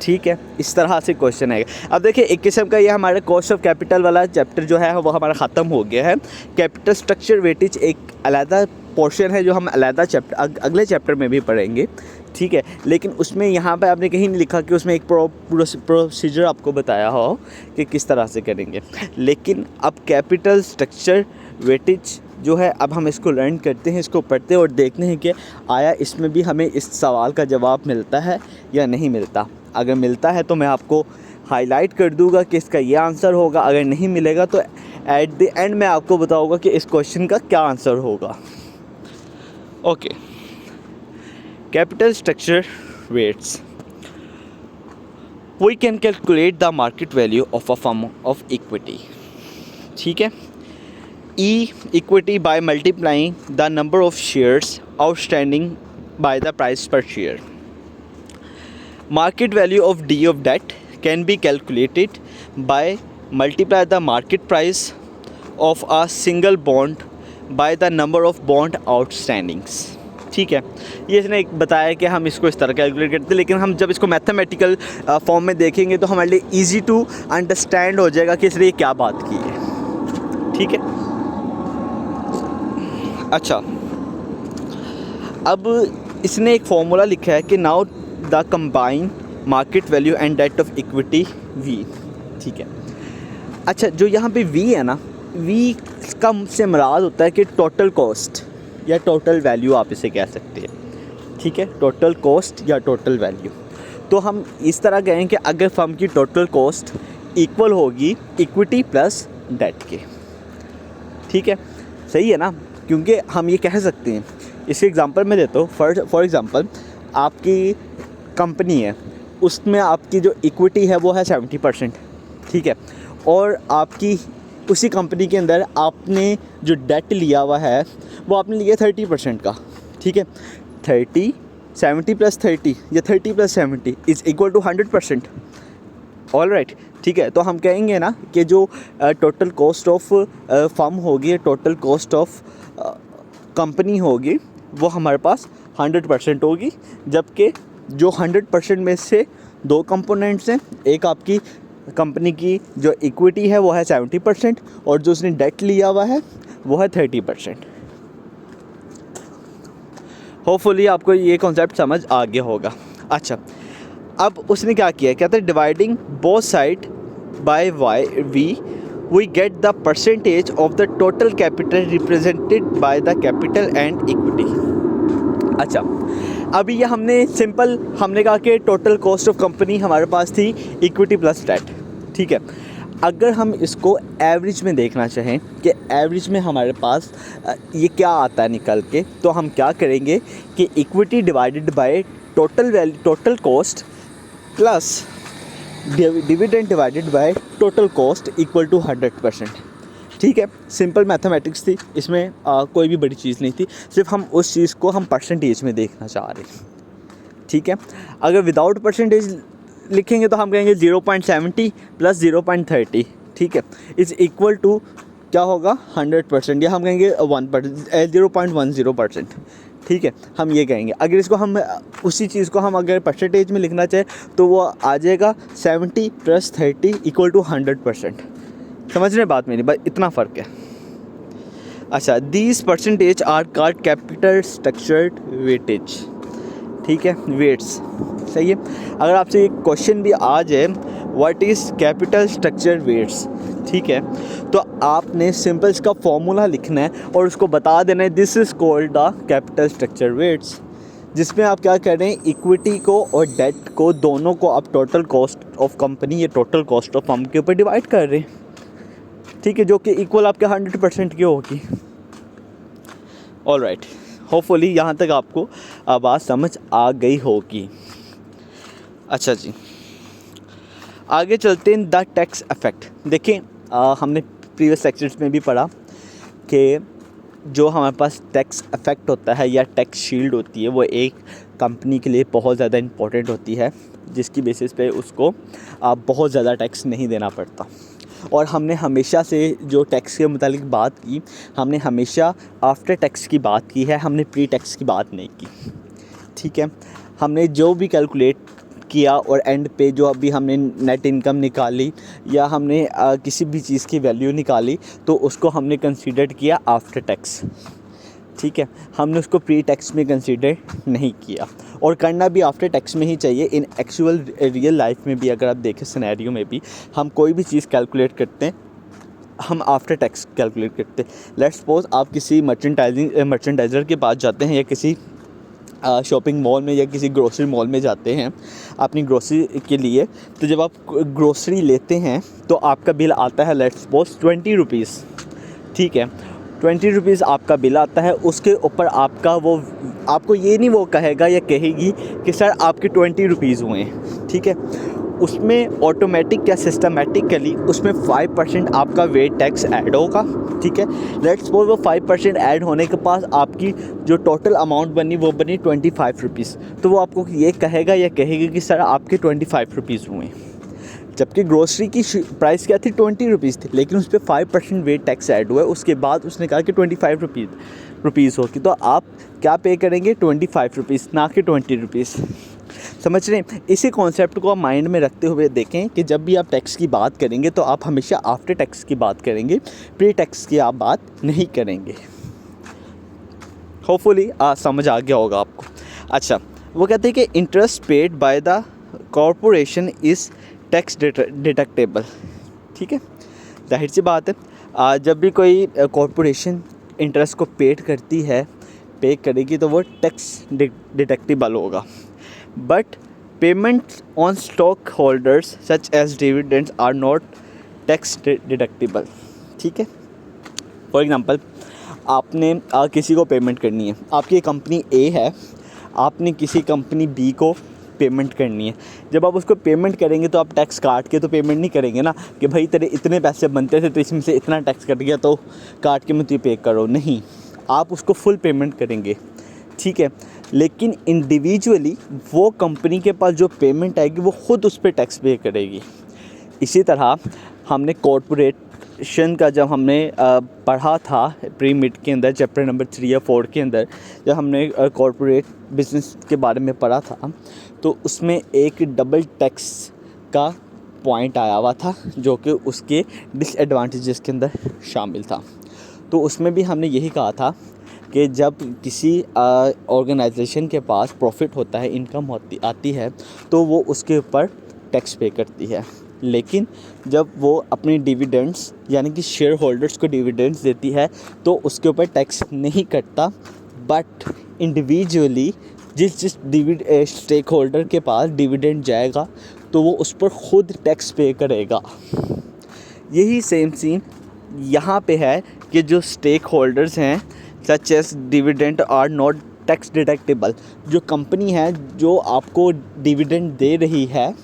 ठीक है, इस तरह से क्वेश्चन आएगा। अब देखिए, एक किस्म का ये हमारा कॉस्ट ऑफ कैपिटल वाला चैप्टर जो है वो हमारा ख़त्म हो गया है। कैपिटल स्ट्रक्चर वेटेज एक अलग पोर्शन है जो हम अलग चैप्टर अगले चैप्टर में भी पढ़ेंगे। ठीक है, लेकिन उसमें यहाँ पे आपने कहीं नहीं लिखा कि उसमें एक प्रोसीजर आपको बताया हो कि किस तरह से करेंगे। लेकिन अब कैपिटल स्ट्रक्चर वेटेज जो है, अब हम इसको लर्न करते हैं, इसको पढ़ते हैं और देखते हैं कि आया इसमें भी हमें इस सवाल का जवाब मिलता है या नहीं मिलता। अगर मिलता है तो मैं आपको हाईलाइट कर दूंगा कि इसका ये आंसर होगा, अगर नहीं मिलेगा तो एट द एंड मैं आपको बताऊंगा कि इस क्वेश्चन का क्या आंसर होगा। Okay, capital structure weights, we can calculate the market value of a firm of equity. ठीक है, E equity by multiplying the number of shares outstanding by the price per share. Market value of D of debt can be calculated by multiply the market price of a single bond by the number of bond outstandings. ठीक है, ये इसने एक बताया कि हम इसको इस तरह कैलकुलेट करते हैं, लेकिन हम जब इसको मैथमेटिकल फॉर्म में देखेंगे तो हमारे लिए ईजी टू अंडरस्टैंड हो जाएगा कि इसने क्या बात की है। ठीक है, अच्छा, अब इसने एक फॉर्मूला लिखा है कि now the combine market value and debt of equity V. ठीक है, अच्छा, जो यहाँ पे वी है ना, वी का से मुराद होता है कि टोटल कॉस्ट या टोटल वैल्यू आप इसे कह सकते हैं। ठीक है, टोटल कॉस्ट या टोटल वैल्यू। तो हम इस तरह कहें कि अगर फर्म की टोटल कॉस्ट इक्वल होगी इक्विटी प्लस डेट के। ठीक है, सही है ना, क्योंकि हम ये कह सकते हैं, इसे एग्जांपल में देता हूँ। फॉर एग्जांपल, आपकी कंपनी है, उसमें आपकी जो इक्विटी है वो है 70%। ठीक है, और आपकी उसी कंपनी के अंदर आपने जो डेट लिया हुआ है वो आपने लिया 30% का। ठीक है, 70 प्लस 30 या 30 plus 70 is equal to 100%। All right, ठीक है, तो हम कहेंगे ना कि जो टोटल कॉस्ट ऑफ फर्म होगी, टोटल कॉस्ट ऑफ कंपनी होगी, वो हमारे पास 100% होगी। जबकि जो 100% में से 2 कंपोनेंट्स हैं, एक आपकी कंपनी की जो इक्विटी है वो है 70% और जो उसने डेट लिया हुआ है वो है 30%। होपफुली आपको ये कॉन्सेप्ट समझ आ गया होगा। अच्छा, अब उसने क्या किया, कहते हैं dividing both side by V we get the percentage of the total capital represented by the capital and equity। अच्छा, अभी ये हमने कहा कि टोटल कॉस्ट ऑफ कंपनी हमारे पास थी इक्विटी प्लस डेट। ठीक है, अगर हम इसको एवरेज में देखना चाहें कि एवरेज में हमारे पास ये क्या आता है निकल के, तो हम क्या करेंगे कि equity divided by total cost plus dividend divided by total cost equal to 100%। ठीक है, सिंपल मैथमेटिक्स थी, इसमें कोई भी बड़ी चीज़ नहीं थी, सिर्फ हम उस चीज़ को हम परसेंटेज में देखना चाह रहे हैं। ठीक है, अगर विदाउट परसेंटेज लिखेंगे तो हम कहेंगे 0.70 प्लस 0.30। ठीक है, इज़ इक्वल टू क्या होगा 100%, या हम कहेंगे 0.10%। ठीक है, हम ये कहेंगे। अगर इसको हम उसी चीज़ को हम अगर परसेंटेज में लिखना चाहें तो वो आ जाएगा 70 प्लस 30 इक्वल टू 100%। समझ रहे बात मेरी, बस इतना फ़र्क है। अच्छा, these percentage are called capital structured weightage, ठीक है, वेट्स, सही है। अगर आपसे एक क्वेश्चन भी आ जाए what is capital structure weights, ठीक है, तो आपने सिंपल इसका फॉर्मूला लिखना है और उसको बता देना है this is called the capital structure weights, जिसमें आप क्या कर रहे हैं, इक्विटी को और डेट को दोनों को आप टोटल कॉस्ट ऑफ कंपनी या टोटल कॉस्ट ऑफ फर्म के ऊपर डिवाइड कर रहे हैं, ठीक है, जो कि इक्वल आपके 100% की होगी। ऑलराइट, होपफुली यहाँ तक आपको बात समझ आ गई होगी। अच्छा जी, आगे चलते हैं द टैक्स इफेक्ट। देखिए हमने प्रीवियस लेक्चर्स में भी पढ़ा कि जो हमारे पास टैक्स इफेक्ट होता है या टैक्स शील्ड होती है वो एक कंपनी के लिए बहुत ज़्यादा इम्पोर्टेंट होती है, जिसकी बेसिस पे उसको बहुत ज़्यादा टैक्स नहीं देना पड़ता। और हमने हमेशा से जो टैक्स के मुतालिक बात की, हमने हमेशा आफ्टर टैक्स की बात की है, हमने प्री टैक्स की बात नहीं की, ठीक है। हमने जो भी कैलकुलेट किया और एंड पे जो अभी हमने नेट इनकम निकाली या हमने किसी भी चीज़ की वैल्यू निकाली तो उसको हमने कंसीडर किया आफ्टर टैक्स, ठीक है, हमने उसको प्री टैक्स में कंसीडर नहीं किया। और करना भी आफ्टर टैक्स में ही चाहिए। इन एक्चुअल रियल लाइफ में भी अगर आप देखें सिनेरियो में भी हम कोई भी चीज़ कैलकुलेट करते हैं हम आफ्टर टैक्स कैलकुलेट करते हैं। लेट्स सपोज आप किसी मर्चेंडाइज़र के पास जाते हैं या किसी शॉपिंग मॉल में या किसी ग्रोसरी मॉल में जाते हैं अपनी ग्रोसरी के लिए, तो जब आप ग्रोसरी लेते हैं तो आपका बिल आता है लेट्स सपोज 20 रुपीज़, ठीक है, 20 रुपीज़ आपका बिल आता है। उसके ऊपर आपका वो आपको ये नहीं वो कहेगा या कहेगी कि सर आपके 20 रुपीज़ हुए हैं, ठीक है, उसमें ऑटोमेटिक या सिस्टमेटिकली उसमें 5% आपका वेट टैक्स ऐड होगा, ठीक है। लेट्स सपोज वो 5% ऐड होने के पास आपकी जो टोटल अमाउंट बनी वो बनी 25 रुपीज़, तो वो आपको ये कहेगा या कहेगी कि सर आपके 25 रुपीज़ हुए हैं, जबकि ग्रोसरी की प्राइस क्या थी 20 रुपीज़ थी, लेकिन उस पर 5% वेट टैक्स ऐड हुआ है। उसके बाद उसने कहा कि 25 रुपीज़ होगी, तो आप क्या पे करेंगे 25 रुपीज़, ना कि 20 रुपीज़। समझ रहे हैं? इसी कॉन्सेप्ट को आप माइंड में रखते हुए देखें कि जब भी आप टैक्स की बात करेंगे तो आप हमेशा आफ्टर टैक्स की बात करेंगे, प्री टैक्स की आप बात नहीं करेंगे। होपफुली समझ आ गया होगा आपको। अच्छा, वो कहते हैं कि interest paid by the corporation is tax deductible, ठीक है, जाहिर सी बात है जब भी कोई कॉरपोरेशन इंटरेस्ट को पे करेगी तो वो टैक्स डिडक्टेबल होगा। But payment on stock holders such as dividends are not tax deductible, ठीक है। फॉर एग्जांपल आपने किसी को पेमेंट करनी है, आपकी कंपनी ए है, आपने किसी कंपनी बी को पेमेंट करनी है। जब आप उसको पेमेंट करेंगे तो आप टैक्स काट के तो पेमेंट नहीं करेंगे ना कि भाई तेरे इतने पैसे बनते थे तो इसमें से इतना टैक्स कट गया तो काट के मुझे पे करो, नहीं, आप उसको फुल पेमेंट करेंगे, ठीक है। लेकिन इंडिविजुअली वो कंपनी के पास जो पेमेंट आएगी वो ख़ुद उस पर टैक्स पे करेगी। इसी तरह हमने कॉर्पोरेशन का जब हमने पढ़ा था प्री मिड के अंदर चैप्टर नंबर 3 या 4 के अंदर, जब हमने कॉर्पोरेट बिजनेस के बारे में पढ़ा था तो उसमें एक डबल टैक्स का पॉइंट आया हुआ था जो कि उसके डिसएडवांटेजेस के अंदर शामिल था। तो उसमें भी हमने यही कहा था कि जब किसी ऑर्गेनाइजेशन के पास प्रॉफिट होता है, इनकम आती है तो वो उसके ऊपर टैक्स पे करती है, लेकिन जब वो अपने डिविडेंड्स यानी कि शेयर होल्डर्स को डिविडेंड्स देती है तो उसके ऊपर टैक्स नहीं कटता। बट इंडिविजुअली जिस स्टेक होल्डर के पास डिविडेंड जाएगा तो वो उस पर ख़ुद टैक्स पे करेगा। यही सेम सीन यहाँ पे है कि जो स्टेक होल्डर्स हैं such as dividend are not tax deductible. जो कंपनी है जो आपको डिविडेंड दे रही है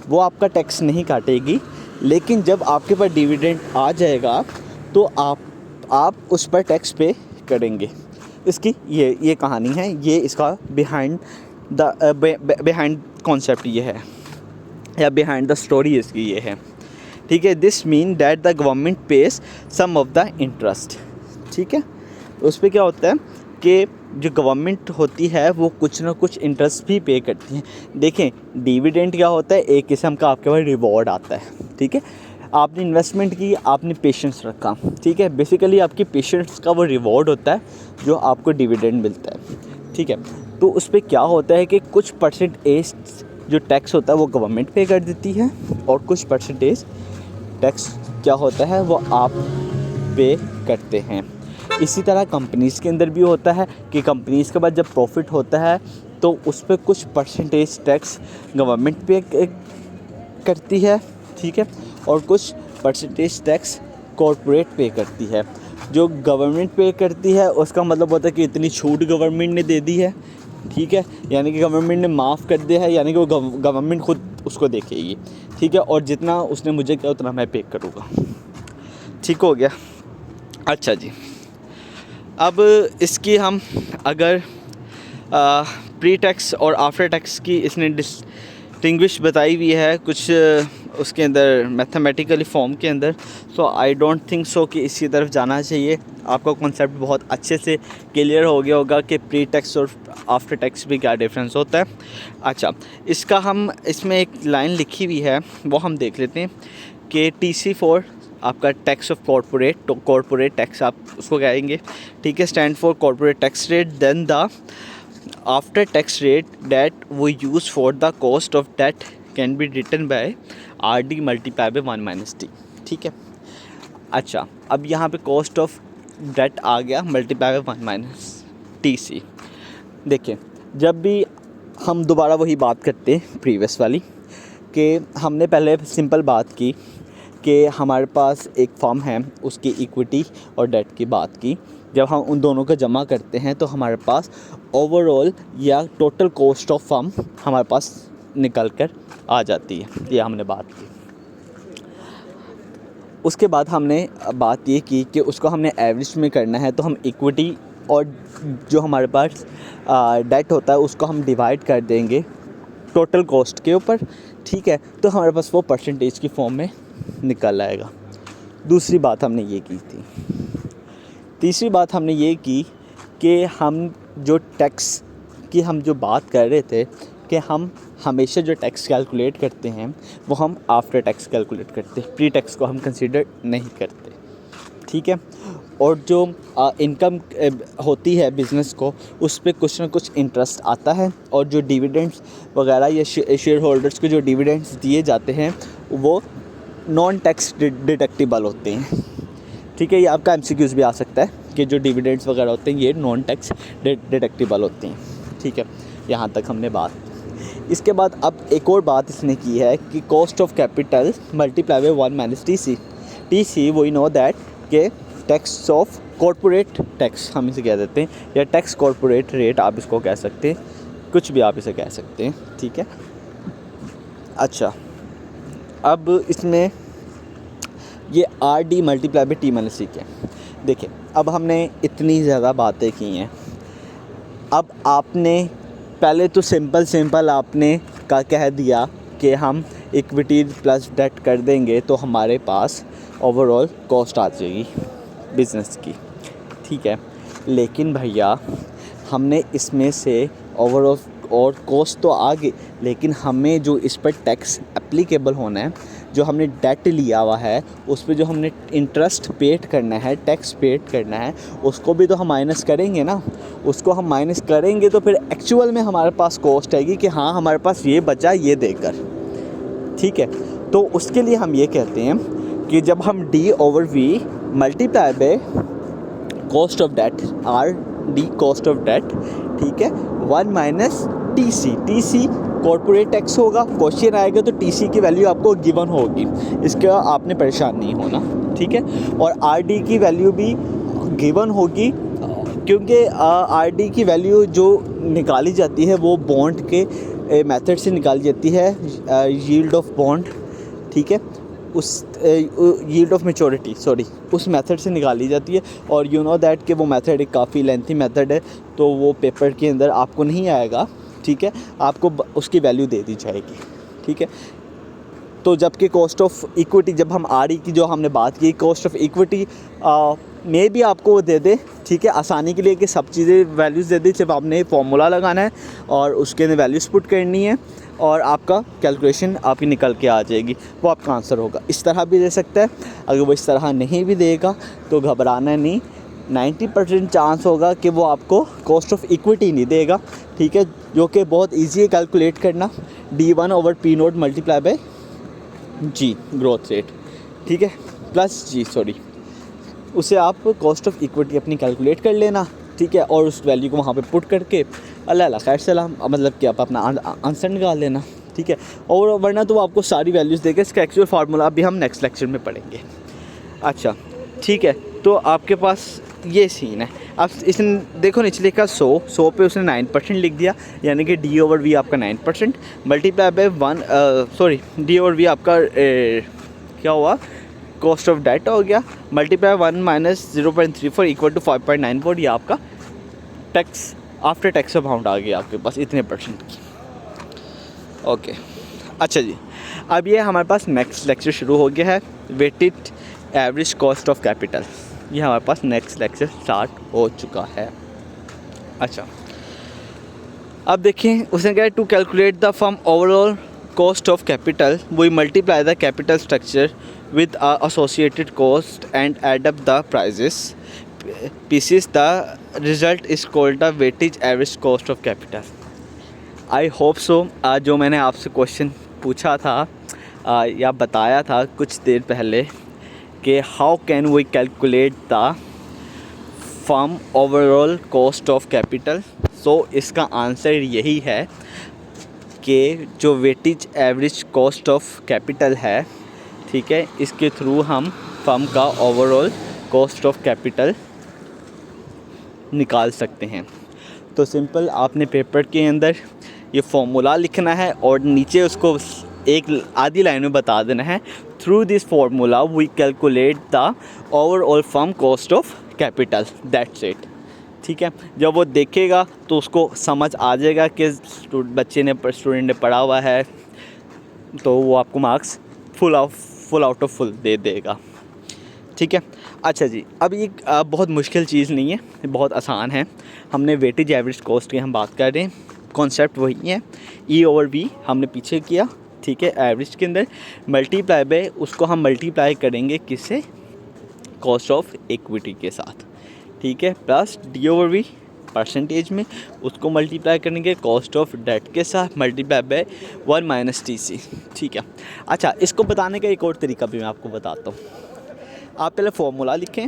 वो आपका टैक्स नहीं काटेगी, लेकिन जब आपके पास डिविडेंड आ जाएगा तो आप उस पर टैक्स पे करेंगे। इसकी ये कहानी है, ये इसका बिहाइंड कॉन्सेप्ट ये है या बिहाइंड द स्टोरी इसकी ये है, ठीक है। This mean that the government page some of the interest, ठीक है। उस पर क्या होता है कि जो गवर्नमेंट होती है वो कुछ ना कुछ इंटरेस्ट भी पे करती है। देखें डिविडेंड क्या होता है, एक किस्म का आपके पास रिवॉर्ड आता है, ठीक है। आपने इन्वेस्टमेंट की, आपने पेशेंस रखा, ठीक है। बेसिकली आपकी पेशेंस का वो रिवॉर्ड होता है जो आपको डिविडेंड मिलता है, ठीक है। तो उस पर क्या होता है कि कुछ परसेंटेज जो टैक्स होता है वो गवर्नमेंट पे कर देती है, और कुछ परसेंटेज टैक्स क्या होता है वो आप पे करते हैं। इसी तरह कंपनीज़ के अंदर भी होता है कि कंपनीज़ के बाद जब प्रॉफिट होता है तो उस पर कुछ परसेंटेज टैक्स गवर्नमेंट पे करती है, ठीक है, और कुछ परसेंटेज टैक्स कॉरपोरेट पे करती है। जो गवर्नमेंट पे करती है उसका मतलब होता है कि इतनी छूट गवर्नमेंट ने दे दी है, ठीक है, यानी कि गवर्नमेंट ने माफ़ कर दिया है, यानी कि वो गवर्नमेंट खुद उसको देखेगी, ठीक है, और जितना उसने मुझे किया उतना मैं पे करूँगा, ठीक हो गया। अच्छा जी, अब इसकी हम अगर प्री टैक्स और आफ्टर टैक्स की इसने डिस्टिंग्विश बताई हुई है कुछ उसके अंदर मैथमेटिकली फॉर्म के अंदर, सो आई डोंट थिंक सो कि इसकी तरफ जाना चाहिए। आपका कॉन्सेप्ट बहुत अच्छे से क्लियर हो गया होगा कि प्री टैक्स और आफ्टर टैक्स भी क्या डिफरेंस होता है। अच्छा, इसका हम इसमें एक लाइन लिखी हुई है वो हम देख लेते हैं कि TC4 आपका टैक्स ऑफ कॉरपोरेट, तो कॉरपोरेट टैक्स आप उसको कहेंगे, ठीक है, stand for corporate tax rate, then the after tax rate that we use for the cost of debt can be written by RD multiply by 1 - T, ठीक है। अच्छा, अब यहाँ पे कॉस्ट ऑफ डेट आ गया मल्टीप्लाई बाय 1 - TC। देखिए, जब भी हम दोबारा वही बात करते हैं प्रीवियस वाली कि हमने पहले सिंपल बात की कि हमारे पास एक फर्म है, उसकी इक्विटी और डेट की बात की, जब हम उन दोनों को जमा करते हैं तो हमारे पास ओवरऑल या टोटल कॉस्ट ऑफ फर्म हमारे पास निकल कर आ जाती है, ये हमने बात की। उसके बाद हमने बात ये की कि उसको हमने एवरेज में करना है, तो हम इक्विटी और जो हमारे पास डेट होता है उसको हम डिवाइड कर देंगे टोटल कॉस्ट के ऊपर, ठीक है, तो हमारे पास वो परसेंटेज की फॉर्म में निकल आएगा। दूसरी बात हमने ये की थी। तीसरी बात हमने ये की कि हम जो टैक्स की हम जो बात कर रहे थे कि हम हमेशा जो टैक्स कैलकुलेट करते हैं वो हम आफ्टर टैक्स कैलकुलेट करते हैं, प्री टैक्स को हम कंसीडर नहीं करते, ठीक है। और जो इनकम होती है बिज़नेस को, उस पे कुछ ना कुछ इंटरेस्ट आता है, और जो डिविडेंड्स वगैरह या शेयर होल्डर्स को जो डिविडेंड्स दिए जाते हैं वो नॉन टैक्स डिडक्टिबल होते हैं, ठीक है। ये आपका MCQs भी आ सकता है कि जो डिविडेंड्स वगैरह होते हैं ये नॉन टैक्स डिडक्टिबल होते हैं, ठीक है। यहाँ तक हमने बात। इसके बाद अब एक और बात इसने की है कि cost of capital multiply by 1 - TC। TC we know that के टैक्स ऑफ कॉरपोरेट टैक्स हम इसे कह देते हैं, या टैक्स कॉरपोरेट रेट आप इसको कह सकते हैं, कुछ भी आप इसे कह सकते हैं, ठीक है। अच्छा, अब इसमें ये RD multiply bye T - C के, देखिए अब हमने इतनी ज़्यादा बातें की हैं। अब आपने पहले तो सिंपल आपने कह दिया कि हम इक्विटी प्लस डेट कर देंगे तो हमारे पास ओवरऑल कॉस्ट आ जाएगी बिज़नेस की, ठीक है। लेकिन भैया हमने इसमें से ओवरऑल और कॉस्ट तो आ गई, लेकिन हमें जो इस पर टैक्स एप्लीकेबल होना है, जो हमने डेट लिया हुआ है उस पे जो हमने इंटरेस्ट पेड करना है, टैक्स पेड करना है, उसको भी तो हम माइनस करेंगे ना। उसको हम माइनस करेंगे तो फिर एक्चुअल में हमारे पास कॉस्ट आएगी कि हाँ हमारे पास ये बचा ये देकर, ठीक है। तो उसके लिए हम ये कहते हैं कि जब हम D/V multiply by cost of debt, RD cost of debt, ठीक है, 1 - TC कॉर्पोरेट टैक्स होगा, क्वेश्चन आएगा तो TC की वैल्यू आपको गिवन होगी, इसका आपने परेशान नहीं होना, ठीक है। और RD की वैल्यू भी गिवन होगी, क्योंकि RD की वैल्यू जो निकाली जाती है वो बॉन्ड के मेथड से निकाली जाती है, यील्ड ऑफ बॉन्ड, ठीक है, उस यील्ड ऑफ मैच्योरिटी उस मेथड से निकाली जाती है। और यू नो दैट कि वो मेथड एक काफ़ी लेंथी मेथड है, तो वो पेपर के अंदर आपको नहीं आएगा, ठीक है, आपको उसकी वैल्यू दे दी जाएगी, ठीक है। तो जबकि कॉस्ट ऑफ इक्विटी, जब हम RE की जो हमने बात की, कॉस्ट ऑफ इक्विटी में भी आपको वो दे दे, ठीक है, आसानी के लिए कि सब चीज़ें वैल्यूज़ दे दी, सिर्फ आपने फॉर्मूला लगाना है और उसके अंदर वैल्यूज़ पुट करनी है। और आपका कैलकुलेशन आपकी निकल के आ जाएगी, वो आपका आंसर होगा। इस तरह भी दे सकता है, अगर वो इस तरह नहीं भी देगा तो घबराना नहीं, 90% चांस होगा कि वो आपको कॉस्ट ऑफ इक्विटी नहीं देगा, ठीक है, जो कि बहुत ईजी है कैलकुलेट करना, D1/P0 multiply by G growth rate, ठीक है, प्लस G सॉरी, उसे आप कॉस्ट ऑफ इक्विटी अपनी कैलकुलेट कर लेना, ठीक है, और उस वैल्यू को वहाँ पे पुट करके अल्लाह खैर सलाम, मतलब कि आप अपना आंसर निकाल लेना, ठीक है। और वरना तो वो आपको सारी वैल्यूज़ देगा, इसका एक्चुअल फार्मूला अभी हम नेक्स्ट लेक्चर में पढ़ेंगे। अच्छा ठीक है, तो आपके पास ये सीन है। अब इसने देखो निचले का 100 पे उसने 9% लिख दिया, यानी कि D/V आपका 9% मल्टीप्लाई बाय D/V आपका क्या हुआ, कॉस्ट ऑफ डेट हो गया, मल्टीप्लाई 1 - 0.34 इक्वल टू 5.94, ये आपका टैक्स आफ्टर टैक्स अमाउंट आ गया आपके पास इतने % की। ओके अच्छा जी, अब ये हमारे पास नेक्स्ट लेक्चर शुरू हो गया है, weighted average cost of capital, ये हमारे पास नेक्स्ट लेक्चर स्टार्ट हो चुका है। अच्छा अब देखें उसने कहा to calculate the firm overall cost of capital we multiply the capital structure with associated cost and add up the pieces, the result is called the weighted average cost of capital. I hope so। आज जो मैंने आपसे question पूछा था या बताया था कुछ देर पहले कि how can we calculate the firm overall cost of capital, so इसका आंसर यही है कि जो weightage average cost of capital है, ठीक है, इसके थ्रू हम फर्म का ओवरऑल कॉस्ट ऑफ कैपिटल निकाल सकते हैं। तो सिंपल आपने पेपर के अंदर ये फॉर्मूला लिखना है और नीचे उसको एक आधी लाइन में बता देना है, through this formula we calculate the overall firm cost of capital, that's it, ठीक है। जब वो देखेगा तो उसको समझ आ जाएगा कि स्टूडेंट ने पढ़ा हुआ है, तो वो आपको marks full out of full दे देगा, ठीक है। अच्छा जी, अब ये बहुत मुश्किल चीज़ नहीं है, बहुत आसान है। हमने वेटेज एवरेज कॉस्ट की हम बात कर रहे हैं, कॉन्सेप्ट वही है, E/V हमने पीछे किया, ठीक है, एवरेज के अंदर मल्टीप्लाई बाय, उसको हम मल्टीप्लाई करेंगे किससे, कॉस्ट ऑफ इक्विटी के साथ, ठीक है, प्लस D/V परसेंटेज में उसको मल्टीप्लाई करेंगे कॉस्ट ऑफ डेट के साथ, मल्टीप्लाई बाय 1 - TC, ठीक है। अच्छा इसको बताने का एक और तरीका भी मैं आपको बताता हूँ। आप पहले फार्मूला लिखें,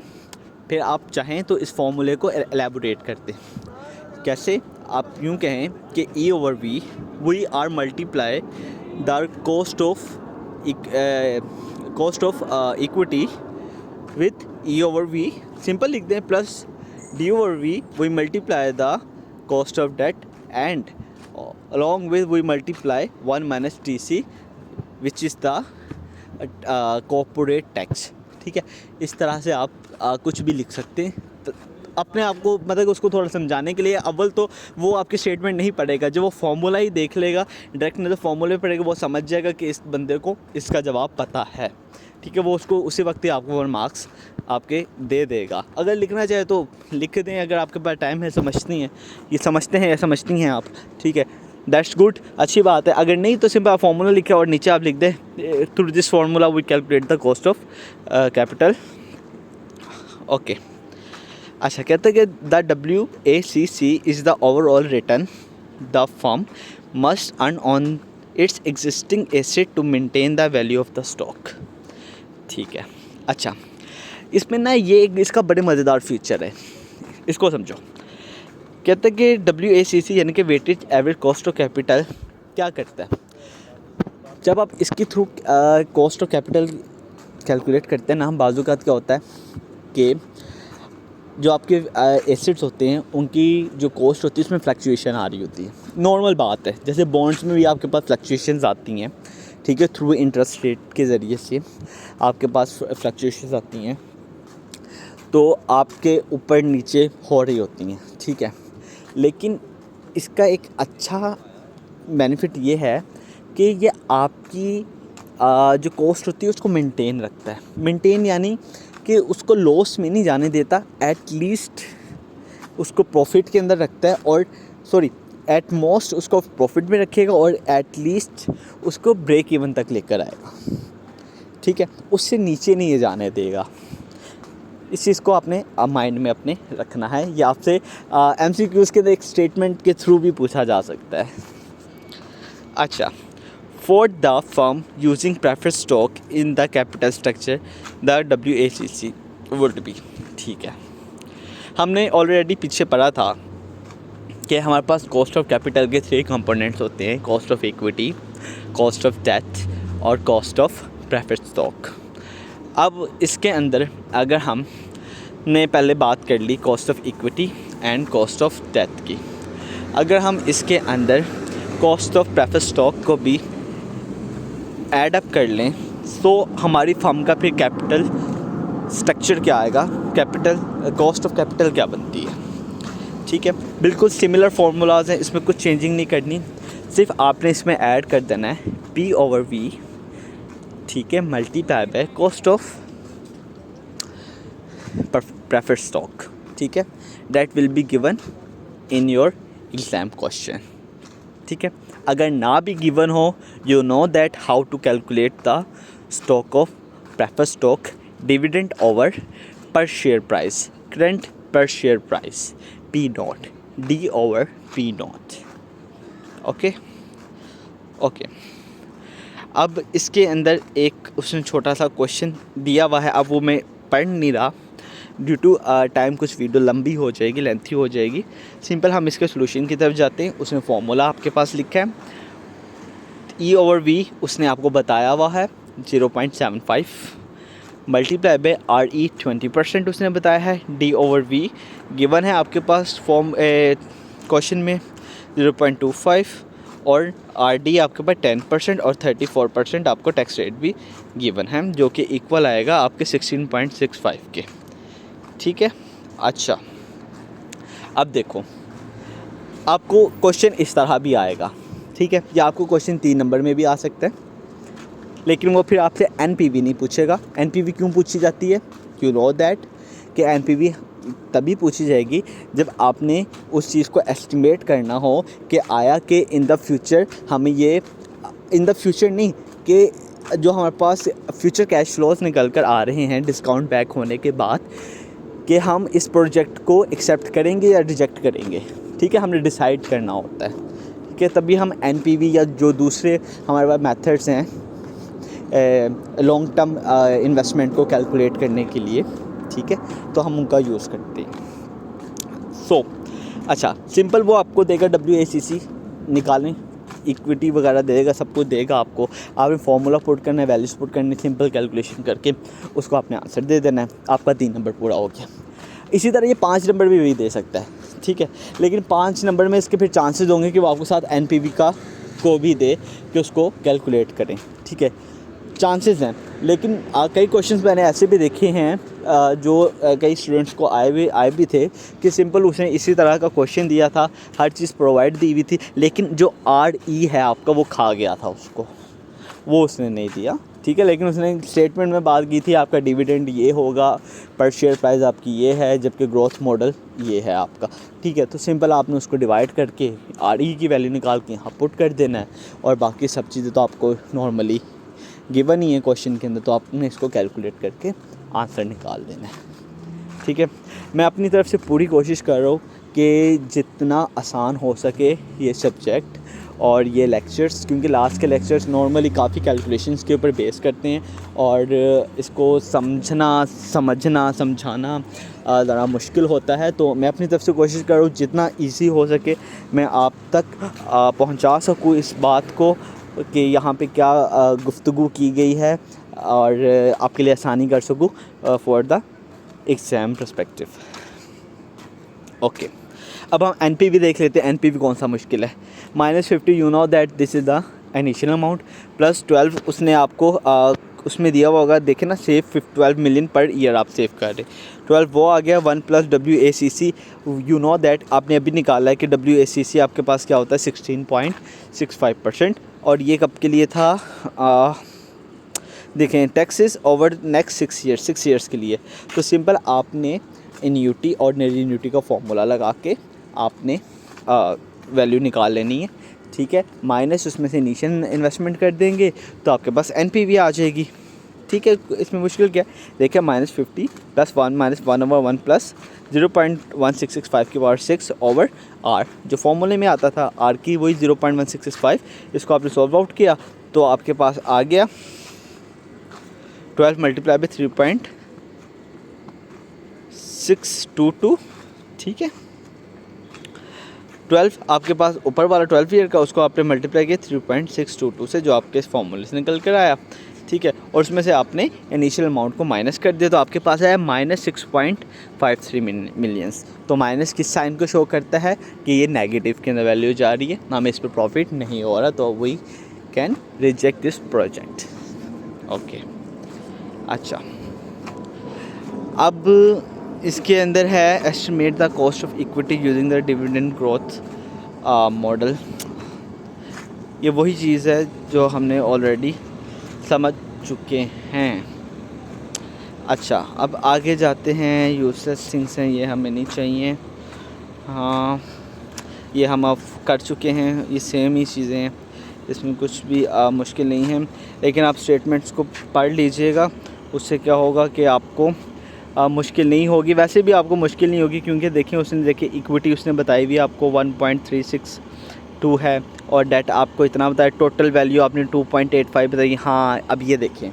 फिर आप चाहें तो इस फार्मूले को एलेबोरेट करते हैं। कैसे, आप यूँ कहें कि E/V we are multiply the cost of equity with E/V, simple लिख दें, plus D/V we multiply the cost of debt and along with we multiply 1 - TC which is the corporate tax, ठीक है। इस तरह से आप कुछ भी लिख सकते हैं, अपने आप को मतलब उसको थोड़ा समझाने के लिए। अव्वल तो वो आपके स्टेटमेंट नहीं पढ़ेगा, जब वो फार्मूला ही देख लेगा डायरेक्ट मतलब फार्मूले पढ़ेगा, वो समझ जाएगा कि इस बंदे को इसका जवाब पता है, ठीक है। वो उसको उसी वक्त ही आपको 1 मार्क्स आपके दे देगा। अगर लिखना चाहे तो लिख दें, अगर आपके पास टाइम है, समझती हैं आप, ठीक है, दैट्स गुड, अच्छी बात है। अगर नहीं तो सिंपल आप फार्मूला लिखें और नीचे आप लिख दें, through this formula we calculate the cost of capital, okay. अच्छा कहते हैं कि the WACC is the overall return the firm must earn on its existing asset to maintain the value of the stock, ठीक है। अच्छा इसमें ना ये इसका बड़े मज़ेदार फीचर है, इसको समझो। कहते हैं कि WACC यानी कि weightage average cost of capital क्या करता है, जब आप इसके through cost of capital calculate करते हैं ना, हम बाजूकात क्या होता है कि जो आपके एसेट्स होते हैं उनकी जो कॉस्ट होती है उसमें फ्लक्चुएशन आ रही होती है, नॉर्मल बात है। जैसे बॉन्ड्स में भी आपके पास फ्लक्चुएशंस आती हैं, ठीक है, थ्रू इंटरेस्ट रेट के ज़रिए से आपके पास फ्लक्चुएशंस आती हैं, तो आपके ऊपर नीचे हो रही होती हैं, ठीक है। लेकिन इसका एक अच्छा बेनिफिट ये है कि ये आपकी जो कॉस्ट होती है उसको मेंटेन रखता है। मेंटेन यानी कि उसको लॉस में नहीं जाने देता, एटलीस्ट उसको प्रॉफिट के अंदर रखता है। और एट मोस्ट उसको प्रॉफिट में रखेगा और एट लीस्ट उसको ब्रेक इवन तक लेकर आएगा, ठीक है, उससे नीचे नहीं ये जाने देगा। इस चीज़ को आपने माइंड में अपने रखना है। या आपसे MCQs के एक स्टेटमेंट के थ्रू भी पूछा जा सकता है। अच्छा, for the firm using preferred stock in the capital structure the WACC would be, ठीक है, हमने ऑलरेडी पीछे पढ़ा था कि हमारे पास कॉस्ट ऑफ कैपिटल के 3 कंपोनेंट्स होते हैं, cost of equity, cost of debt और कॉस्ट ऑफ प्रेफर्ड स्टॉक। अब इसके अंदर अगर हम ने पहले बात कर ली cost of equity and cost of debt की, अगर हम इसके अंदर कॉस्ट ऑफ प्रेफर्ड स्टॉक को भी ऐड अप कर लें तो हमारी फर्म का फिर कैपिटल स्ट्रक्चर क्या आएगा, कैपिटल कॉस्ट ऑफ कैपिटल क्या बनती है, ठीक है। बिल्कुल सिमिलर फार्मूलाज हैं, इसमें कुछ चेंजिंग नहीं करनी, सिर्फ आपने इसमें ऐड कर देना है P/V, ठीक है, multiply by cost of preferred stock, ठीक है, that will be given in your exam question, ठीक है। अगर ना भी गिवन हो, you know that how to calculate the stock of preferred stock, dividend over per share price, current per share price, P0, D/P0, okay. अब इसके अंदर एक उसने छोटा सा क्वेश्चन दिया हुआ है, अब वो मैं पढ़ नहीं रहा ड्यू टू टाइम, कुछ वीडियो लंबी हो जाएगी, लेंथी हो जाएगी। सिंपल हम इसके सॉल्यूशन की तरफ जाते हैं। उसमें फॉर्मूला आपके पास लिखा है, E/V उसने आपको बताया हुआ है 0.75, मल्टीप्लाई बाय RE 20% उसने बताया है, D/V गिवन है आपके पास फॉर्म क्वेश्चन में 0.25 और RD आपके पास 10% और 34% आपको टैक्स रेट भी गिवन है, जो कि इक्वल आएगा आपके 16.65 के, ठीक है। अच्छा, अब देखो आपको क्वेश्चन इस तरह भी आएगा, ठीक है, या आपको क्वेश्चन 3 नंबर में भी आ सकता है, लेकिन वो फिर आपसे NPV नहीं पूछेगा। NPV क्यों पूछी जाती है, यू नो दैट कि NPV तभी पूछी जाएगी जब आपने उस चीज़ को एस्टिमेट करना हो कि आया कि इन द फ्यूचर हमें ये, इन द फ्यूचर नहीं, कि जो हमारे पास फ्यूचर कैश फ्लोज निकल कर आ रहे हैं डिस्काउंट बैक होने के बाद, कि हम इस प्रोजेक्ट को एक्सेप्ट करेंगे या रिजेक्ट करेंगे, ठीक है, हमने डिसाइड करना होता है, ठीक है। तभी हम NPV या जो दूसरे हमारे पास मेथड्स हैं लॉन्ग टर्म इन्वेस्टमेंट को कैलकुलेट करने के लिए, ठीक है, तो हम उनका यूज़ करते हैं। अच्छा, सिंपल वो आपको देगा WACC निकालें, इक्विटी वगैरह देगा, सब कुछ देगा आपको, आपने फार्मूला पुट करना है, वैल्यूज पुट करनी, सिंपल कैलकुलेशन करके उसको आपने आंसर दे देना है, आपका 3 नंबर पूरा हो गया। इसी तरह ये 5 नंबर भी दे सकता है, ठीक है, लेकिन 5 नंबर में इसके फिर चांसेस होंगे कि वो आपको साथ NPV का को भी दे कि उसको कैलकुलेट करें, ठीक है, चांसेस हैं। लेकिन कई क्वेश्चंस मैंने ऐसे भी देखे हैं जो कई स्टूडेंट्स को आए भी थे कि सिंपल उसने इसी तरह का क्वेश्चन दिया था, हर चीज़ प्रोवाइड दी हुई थी, लेकिन जो RE है आपका वो खा गया था उसको, वो उसने नहीं दिया, ठीक है, लेकिन उसने स्टेटमेंट में बात की थी आपका डिविडेंड ये होगा, पर शेयर प्राइस आपकी ये है, जबकि ग्रोथ मॉडल ये है आपका, ठीक है। तो सिंपल आपने उसको डिवाइड करके RE की वैल्यू निकाल के यहाँ पुट कर देना है, और बाकी सब चीज़ें तो आपको नॉर्मली गिवन ही है क्वेश्चन के अंदर, तो आपने इसको कैलकुलेट करके आंसर निकाल देना है, ठीक है। मैं अपनी तरफ से पूरी कोशिश कर रहा हूँ कि जितना आसान हो सके ये सब्जेक्ट और ये लेक्चर्स, क्योंकि लास्ट के लेक्चर्स नॉर्मली काफ़ी कैलकुलेशंस के ऊपर बेस करते हैं और इसको समझना समझाना ज़रा मुश्किल होता है। तो मैं अपनी तरफ से कोशिश कर रहा हूँ जितना इजी हो सके मैं आप तक पहुँचा सकूँ इस बात को कि यहाँ पे क्या गुफ्तगू की गई है, और आपके लिए आसानी कर सकूँ for the exam perspective. Okay, अब हम NPV देख लेते हैं। NPV कौन सा मुश्किल है, -50, you know that this is the initial amount, plus 12 उसने आपको उसमें दिया हुआ होगा, देखें ना, सेव 12 मिलियन पर ईयर आप सेव कर रहे, 12 वो आ गया, 1 plus WACC, you know that आपने अभी निकाला है कि WACC आपके पास क्या होता है 16.65%, और ये कब के लिए था, देखें, टैक्सेस ओवर नेक्स्ट 6 ईयर्स के लिए। तो सिंपल आपने एन्यूटी, ऑर्डिनरी एन्यूटी का फॉर्मूला लगा के आपने वैल्यू निकाल लेनी है, ठीक है। माइनस उसमें से इनिशियल इन्वेस्टमेंट कर देंगे तो आपके पास NPV आ जाएगी, ठीक है। इसमें मुश्किल क्या है, देखिए -50 + 1 - 1/1 + 0.1665 की पावर 6 ओवर R, जो फॉर्मूले में आता था R की वही 0.1665, इसको आपने सॉल्व आउट किया तो आपके पास आ गया 12 × 3.622, ठीक है। 12 आपके पास ऊपर वाला 12 ईयर का, उसको आपने मल्टीप्लाई किया 3.622 से, जो आपके इस फॉर्मूले से निकल कर आया, ठीक है। और उसमें से आपने इनिशियल अमाउंट को माइनस कर दिया तो आपके पास आया -6.53 मिलियंस। तो माइनस किस साइन को शो करता है कि ये नेगेटिव के अंदर वैल्यू जा रही है, हमें इस पर प्रॉफिट नहीं हो रहा, तो we can reject this project, okay. अच्छा, अब इसके अंदर है estimate the cost of equity using the dividend growth model. ये वही चीज़ है जो हमने ऑलरेडी समझ चुके हैं। अच्छा, अब आगे जाते हैं। यूजलेस थिंग्स हैं, ये हमें नहीं चाहिए। हाँ, ये हम अब कर चुके हैं, ये सेम ही चीज़ें हैं, इसमें कुछ भी मुश्किल नहीं है। लेकिन आप स्टेटमेंट्स को पढ़ लीजिएगा, उससे क्या होगा कि आपको मुश्किल नहीं होगी। वैसे भी आपको मुश्किल नहीं होगी, क्योंकि देखिए इक्विटी उसने बताई हुई आपको 1.362 है, और डेट आपको इतना बताया, टोटल वैल्यू आपने 2.85 बताई। हाँ, अब ये देखें,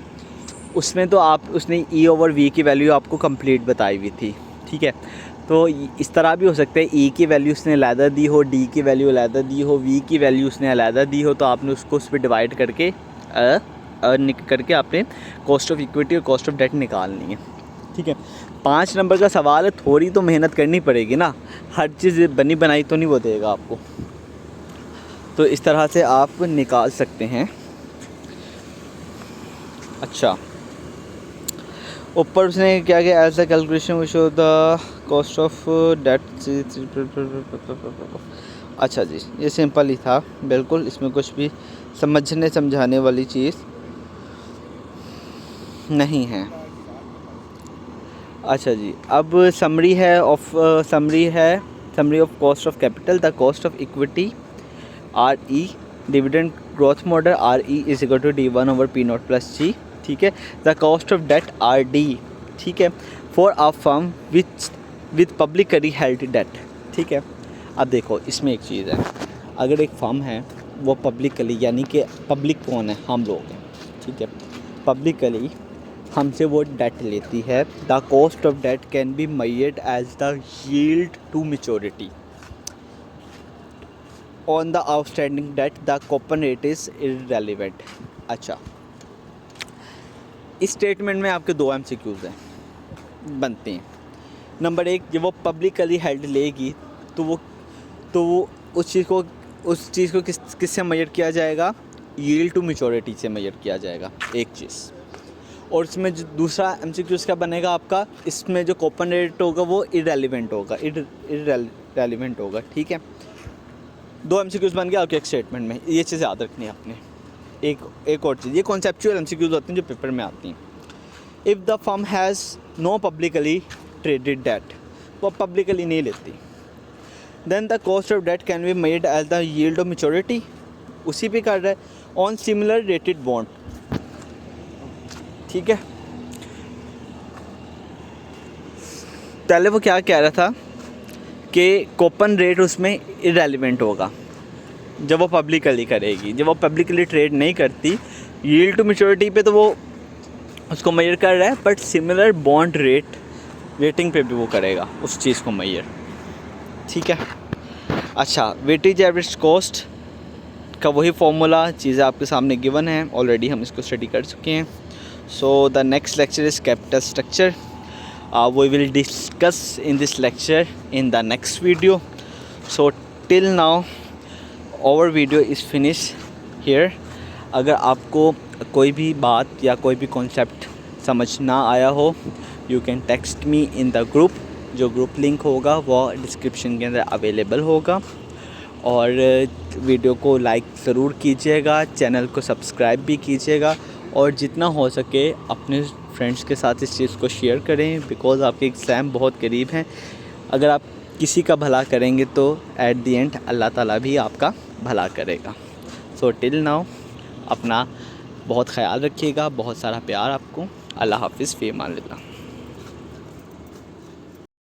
उसमें तो उसने E/V की वैल्यू आपको कंप्लीट बताई हुई थी, ठीक है। तो इस तरह भी हो सकता है E की वैल्यू उसने अलहदा दी हो, D की वैल्यू अलहदा दी हो, V की वैल्यू उसने अलहदा दी हो, तो आपने उसको उस पर डिवाइड करके आपने कॉस्ट ऑफ इक्विटी और कॉस्ट ऑफ डेट निकालनी है, ठीक है। 5 नंबर का सवाल है, थोड़ी तो मेहनत करनी पड़ेगी ना, हर चीज़ बनी बनाई तो नहीं वो देगा आपको। तो इस तरह से आप निकाल सकते हैं। अच्छा, ऊपर उसने क्या किया, as the calculation we show the cost of debt. अच्छा जी, ये सिंपल ही था बिल्कुल, इसमें कुछ भी समझाने वाली चीज़ नहीं है। अच्छा जी, अब summary of cost of capital. The cost of equity RE, dividend growth model RE = D1/P0 + G, ठीक है। The cost of debt RD, ठीक है, for a firm with publicly held debt, ठीक है। अब देखो, इसमें एक चीज़ है, अगर एक फर्म है वो पब्लिकली, यानी कि पब्लिक कौन है, हम लोग हैं, ठीक है, पब्लिकली हमसे वो डेट लेती है, the cost of debt can be measured as the yield to maturity on the outstanding debt, the coupon rate is irrelevant. अच्छा, इस स्टेटमेंट में आपके 2 MCQs हैं, बनते हैं। नंबर 1, जब वो पब्लिकली हेल्ड लेगी तो वो उस चीज़ को किससे मेजर किया जाएगा, यील्ड टू मैच्योरिटी से मेजर किया जाएगा, एक चीज़। और इसमें जो दूसरा MCQs क्या बनेगा आपका, इसमें जो कूपन रेट होगा वो इररेलेवेंट होगा, ठीक है। 2 MCQs बन गया आपके एक स्टेटमेंट में, ये चीज़ याद रखनी है आपने। एक और चीज़, ये कॉन्सेप्चुअल MCQs होती हैं जो पेपर में आती हैं। If the firm has no publicly traded debt, वो पब्लिकली नहीं लेती, then the cost of debt can be made as the yield of maturity, उसी पे कर रहा है, ऑन सिमिलर रेटेड बॉन्ड, ठीक है। पहले वो क्या कह रहा था कि कूपन रेट उसमें इररेलेवेंट होगा जब वो पब्लिकली करेगी, जब वो पब्लिकली ट्रेड नहीं करती, यील्ड टू मैच्योरिटी पे तो वो उसको मेजर कर रहा है, बट सिमिलर बॉन्ड रेटिंग पे भी वो करेगा उस चीज़ को मेजर, ठीक है। अच्छा, वेटेज एवरेज कॉस्ट का वही फॉर्मूला चीज़ें आपके सामने गिवन है, ऑलरेडी हम इसको स्टडी कर चुके हैं। So the next lecture is capital structure. We will discuss in this lecture in the next video. So till now our video is finished here. अगर आपको कोई भी बात या कोई भी कॉन्सेप्ट समझ ना आया हो, you can text me in the group. जो ग्रुप लिंक होगा वो डिस्क्रिप्शन के अंदर अवेलेबल होगा। और वीडियो को लाइक ज़रूर कीजिएगा, चैनल को सब्सक्राइब भी कीजिएगा, और जितना हो सके अपने फ्रेंड्स के साथ इस चीज़ को शेयर करें, बिकॉज़ आपके एग्ज़ाम बहुत करीब हैं। अगर आप किसी का भला करेंगे तो एट द एंड अल्लाह ताला भी आपका भला करेगा। सो टिल नाउ अपना बहुत ख्याल रखिएगा, बहुत सारा प्यार आपको। अल्लाह हाफ़िज़, फ़ी अमान अल्लाह।